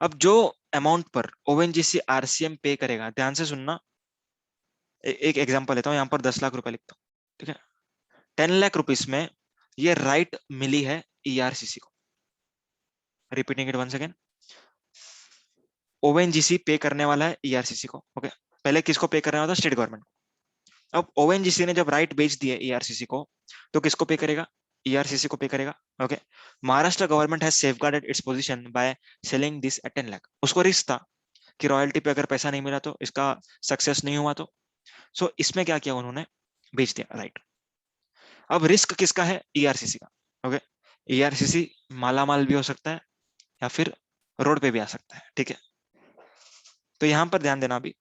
अब जो अमाउंट पर ओएनजीसी आरसीएम पे करेगा, ध्यान से सुनना, एक एग्जांपल लेता हूँ, यहाँ पर 10 लाख रुपए लिखता हूँ, ठीक है। 10 लाख रुपीस में ये राइट मिली है ERCC को, repeating it once again, ONGC pay करने वाला है ERCC को, ओके। पहले किसको पे करने वाला था, स्टेट गवर्नमेंट। अब ओएनजीसी ने जब राइट बेच दिए ERCC को, तो किसको पे करेगा, ERCC को पे करेगा, okay. Maharashtra government has safeguarded its position by selling this eight 10 lakh, उसको रिस्क था कि रॉयल्टी पे अगर पैसा नहीं मिला तो, इसका सक्सेस नहीं हुआ तो, सो इसमें क्या किया उन्होंने, बेच दिया राइट। अब रिस्क किसका है, ERCC का, ओके। ERCC माला माल भी हो सकता है या फिर रोड पे भी आ सकता है, ठीक है। तो यहां पर ध्यान देना अभी,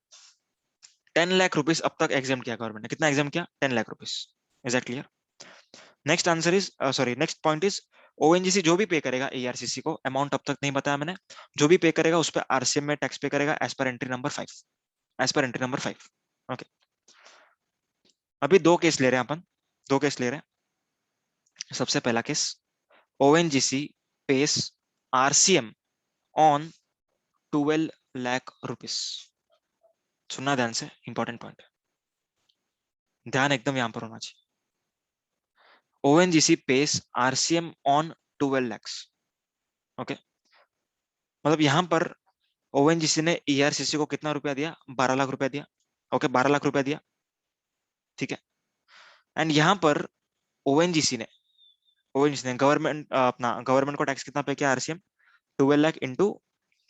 10 लाख रुपीस अब तक एग्जाम किया गवर्नमेंट ने, कितना एग्जाम किया, 10 lakh rupees, is that clear. Next answer is sorry, next point is, ONGC जो भी पे करेगा ERCC को, अमाउंट अब तक नहीं बताया मैंने, जो भी पे करेगा उस पर आरसीएम में टैक्स पे करेगा, as per entry number 5, as per entry number 5, okay. अभी दो केस ले रहे हैं अपन, दो केस ले रहे हैं। सबसे पहला case, ONGC pays RCM on 12 lakh rupees, सुनना ध्यान से, इंपॉर्टेंट पॉइंट, ध्यान एकदम यहां पर होना चाहिए। ONGC pays RCM on 12 lakhs, okay. मतलब यहां पर ONGC ने ERCC को कितना रुपया दिया, 12 लाख रुपया दिया, ओके, 12 लाख रुपया दिया, ठीक है। एंड यहां पर ONGC ने गवर्नमेंट अपना गवर्नमेंट को टैक्स कितना पे किया, RCM 12 lakh into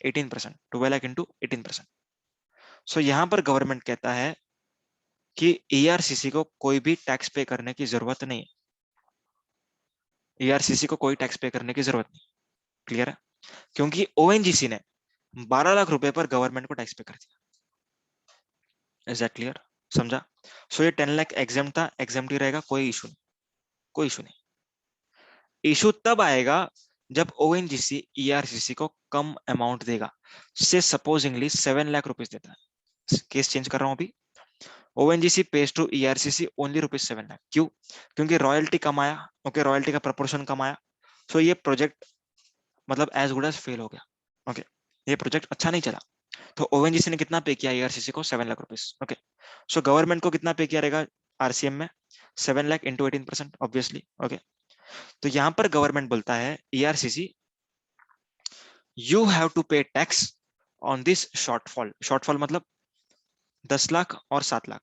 18%, 12 lakh into 18%। सो यहां पर गवर्नमेंट कहता है कि ERCC को कोई भी टैक्स पे करने की जरूरत नहीं है, ERCC को कोई टैक्स पे करने की जरूरत नहीं, क्लियर है, क्योंकि ONGC ने 12 लाख रुपए पर गवर्नमेंट को टैक्स पे कर दिया, इज दैट क्लियर, समझा। सो ये 10 लाख एग्जाम था, एग्जाम ही रहेगा, कोई इशू नहीं, कोई इशू नहीं। इशू तब आएगा जब ONGC ERCC को कम अमाउंट देगा, से सपोजिंगली 7 लाख रुपीस देता है, केस चेंज कर रहा हूं अभी। ONGC pays to ERCC only ₹7 lakh. क्यों? क्योंकि रॉयल्टी कमाया, ओके, रॉयल्टी का प्रपोर्शन कमाया, सो ये प्रोजेक्ट मतलब एज गुड एज फेल हो गया, ओके, ये प्रोजेक्ट अच्छा नहीं चला। तो ONGC ने कितना पे किया ERCC को? 7 lakh rupees, okay. So government को कितना पे किया रहेगा RCM में? 7 लाख इंटू 18%, ऑब्वियसली, ओके। तो यहां पर गवर्नमेंट बोलता है ERCC, you have to pay tax on this shortfall. Shortfall मतलब 10 लाख और 7 लाख,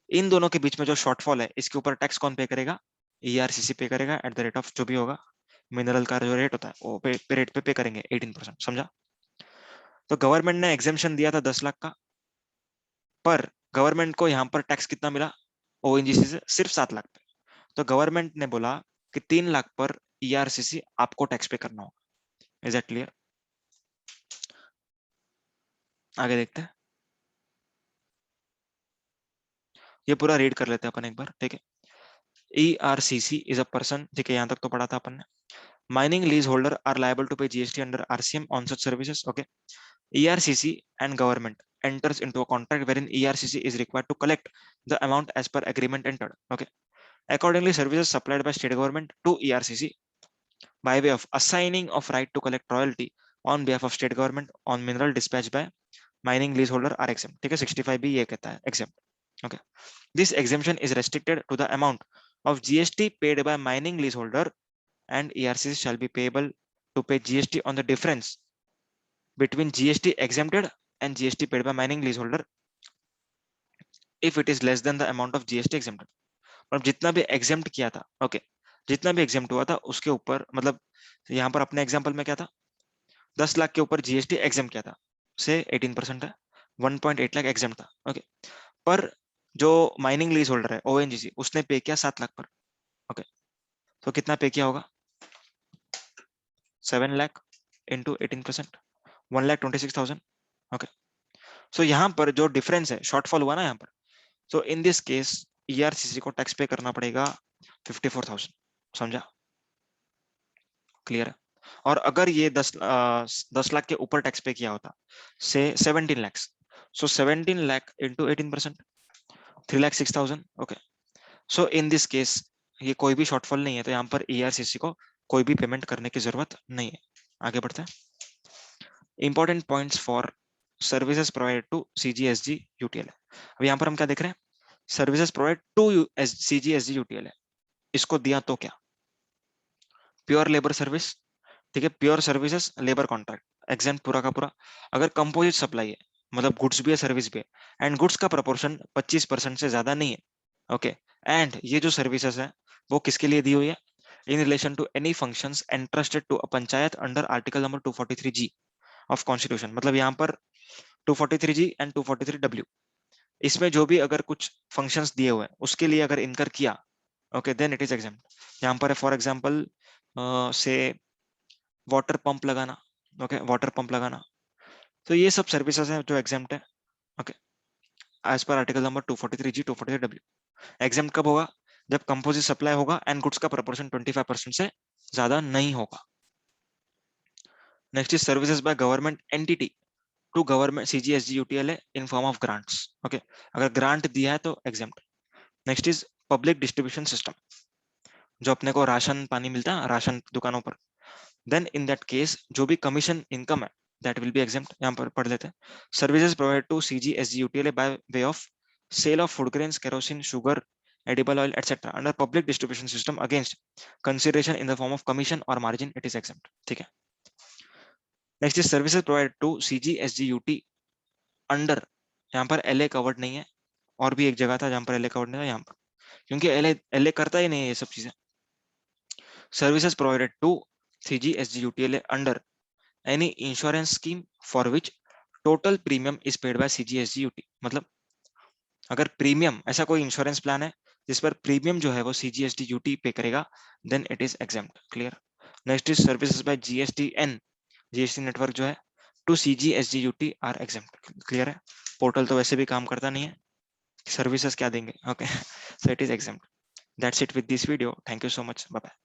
इन दोनों के बीच में जो शॉर्टफॉल है, इसके ऊपर टैक्स कौन पे करेगा? ERCC पे करेगा एट द रेट ऑफ जो भी होगा, मिनरल का जो रेट होता है वो रेट पे करेंगे 18%, समझा? तो गवर्नमेंट ने एग्जेम्पशन दिया था 10 लाख का, पर गवर्नमेंट को यहाँ पर टैक्स कितना मिला ONGC से? सिर्फ 7 लाख पे। तो गवर्नमेंट ने बोला कि 3 लाख पर ERCC आपको टैक्स पे करना होगा। Is that clear? आगे देखते हैं, ये पूरा रीड कर लेते हैं अपन एक बार, ठीक है। ERCC इज अ पर्सन, ठीक है, यहां तक तो पढ़ा था अपन ने। Mining leaseholder are liable to pay GST under RCM on such services. Okay. ERCC and government enters into a contract wherein ERCC is required to collect the amount as per agreement entered. Okay. Accordingly, services supplied by state government to ERCC by way of assigning of right to collect royalty on behalf of state government on mineral dispatched by mining leaseholder are exempt. ठीक है, 65B ये कहता है exempt. Okay. This exemption is restricted to the amount of GST paid by mining leaseholder, and ERCC shall be payable to pay GST on the difference between GST exempted and GST paid by mining leaseholder if it is less than the amount of GST exempted. मतलब जितना भी exempt किया था, okay, जितना भी exempt हुआ था उसके ऊपर, मतलब यहाँ पर अपने एग्जाम्पल में क्या था, 10 लाख के ऊपर GST exempt किया था, से 18% है, 1.8 लाख exempt था, ओके। पर जो माइनिंग लीज होल्डर है ONGC, उसने पे किया 7 लाख पर, ओके। तो कितना पे किया होगा? 7 लाख इंटू 18%, 1,26,000, ओके। सो यहाँ पर जो डिफरेंस है, शॉर्टफॉल हुआ ना यहाँ पर, सो इन दिस केस ERCC को टैक्स पे करना पड़ेगा 54,000, समझा? क्लियर है? और अगर ये 10 लाख के ऊपर टैक्स पे किया होता, से 17 लाख, सो 17 lakh into 18%, 3,06,000, okay. So in this case ये कोई भी शॉर्टफॉल नहीं है, तो यहाँ पर ERCC को कोई भी पेमेंट करने की जरूरत नहीं है। आगे बढ़ते हैं। Important points for services provided to CGSG UTL। अब यहाँ पर हम क्या देख रहे हैं? Services provide to CGSG UTL है, इसको दिया तो क्या? प्योर लेबर सर्विस, ठीक है, pure services labour contract, exempt पूरा का पूरा। अगर कंपोजिट सप्लाई है, मतलब गुड्स भी है सर्विस भी है, एंड गुड्स का प्रोपोर्शन 25% से ज्यादा नहीं है, ओके, एंड ये जो सर्विसेज है वो किसके लिए दी हुई है? In relation to any functions entrusted to a panchayat under article number 243G of constitution. मतलब यहाँ पर 243G एंड 243W, इसमें जो भी अगर कुछ फंक्शंस दिए हुए हैं उसके लिए अगर इनकर किया, okay, then it is exempt. यहाँ पर फॉर एग्जांपल से वाटर पंप लगाना, ओके, वाटर पंप लगाना, तो ये सब सर्विसेज हैं जो एग्जेम्प्ट है, okay, as per article number 243G 243W। Exempt कब होगा? जब कंपोजिट सप्लाई होगा एंड गुड्स का प्रोपोर्शन 25% से ज्यादा नहीं होगा। Next is services by government entity to government CGSG UTL in form of grants, okay, अगर ग्रांट दिया है तो exempt. Next is public distribution system, जो अपने को राशन पानी मिलता है राशन दुकानों पर, देन इन दैट केस जो भी कमीशन इनकम है दैट विल बी एग्जेम्प्ट। यहाँ पर पढ़ लेते हैं। Services provide to CGSG UTL by way of sale of food grains, kerosene, sugar, edible oil, etc. under public distribution system against consideration in the form of commission or margin, it is exempt। ठीक है। Next is services provide to CGSG UT under, यहाँ पर LA covered नहीं है, और भी एक जगह था जहां पर LA कवर्ड नहीं था, यहाँ पर क्योंकि LA करता ही नहीं है ये सब चीजें। Services provided to CGSG UTL under any insurance scheme for which total premium is paid by CGSG UT। मतलब अगर प्रीमियम, ऐसा कोई इंश्योरेंस प्लान है जिस पर प्रीमियम जो है वो CGSG UT पे करेगा, then it is exempt. Clear? Next is services by GSTN, GST network जो है, to CGSG UT are exempt. Clear है? पोर्टल तो वैसे भी काम करता नहीं है, सर्विसेज क्या देंगे, okay, so it is exempt. That's it with this video, thank you so much, bye bye.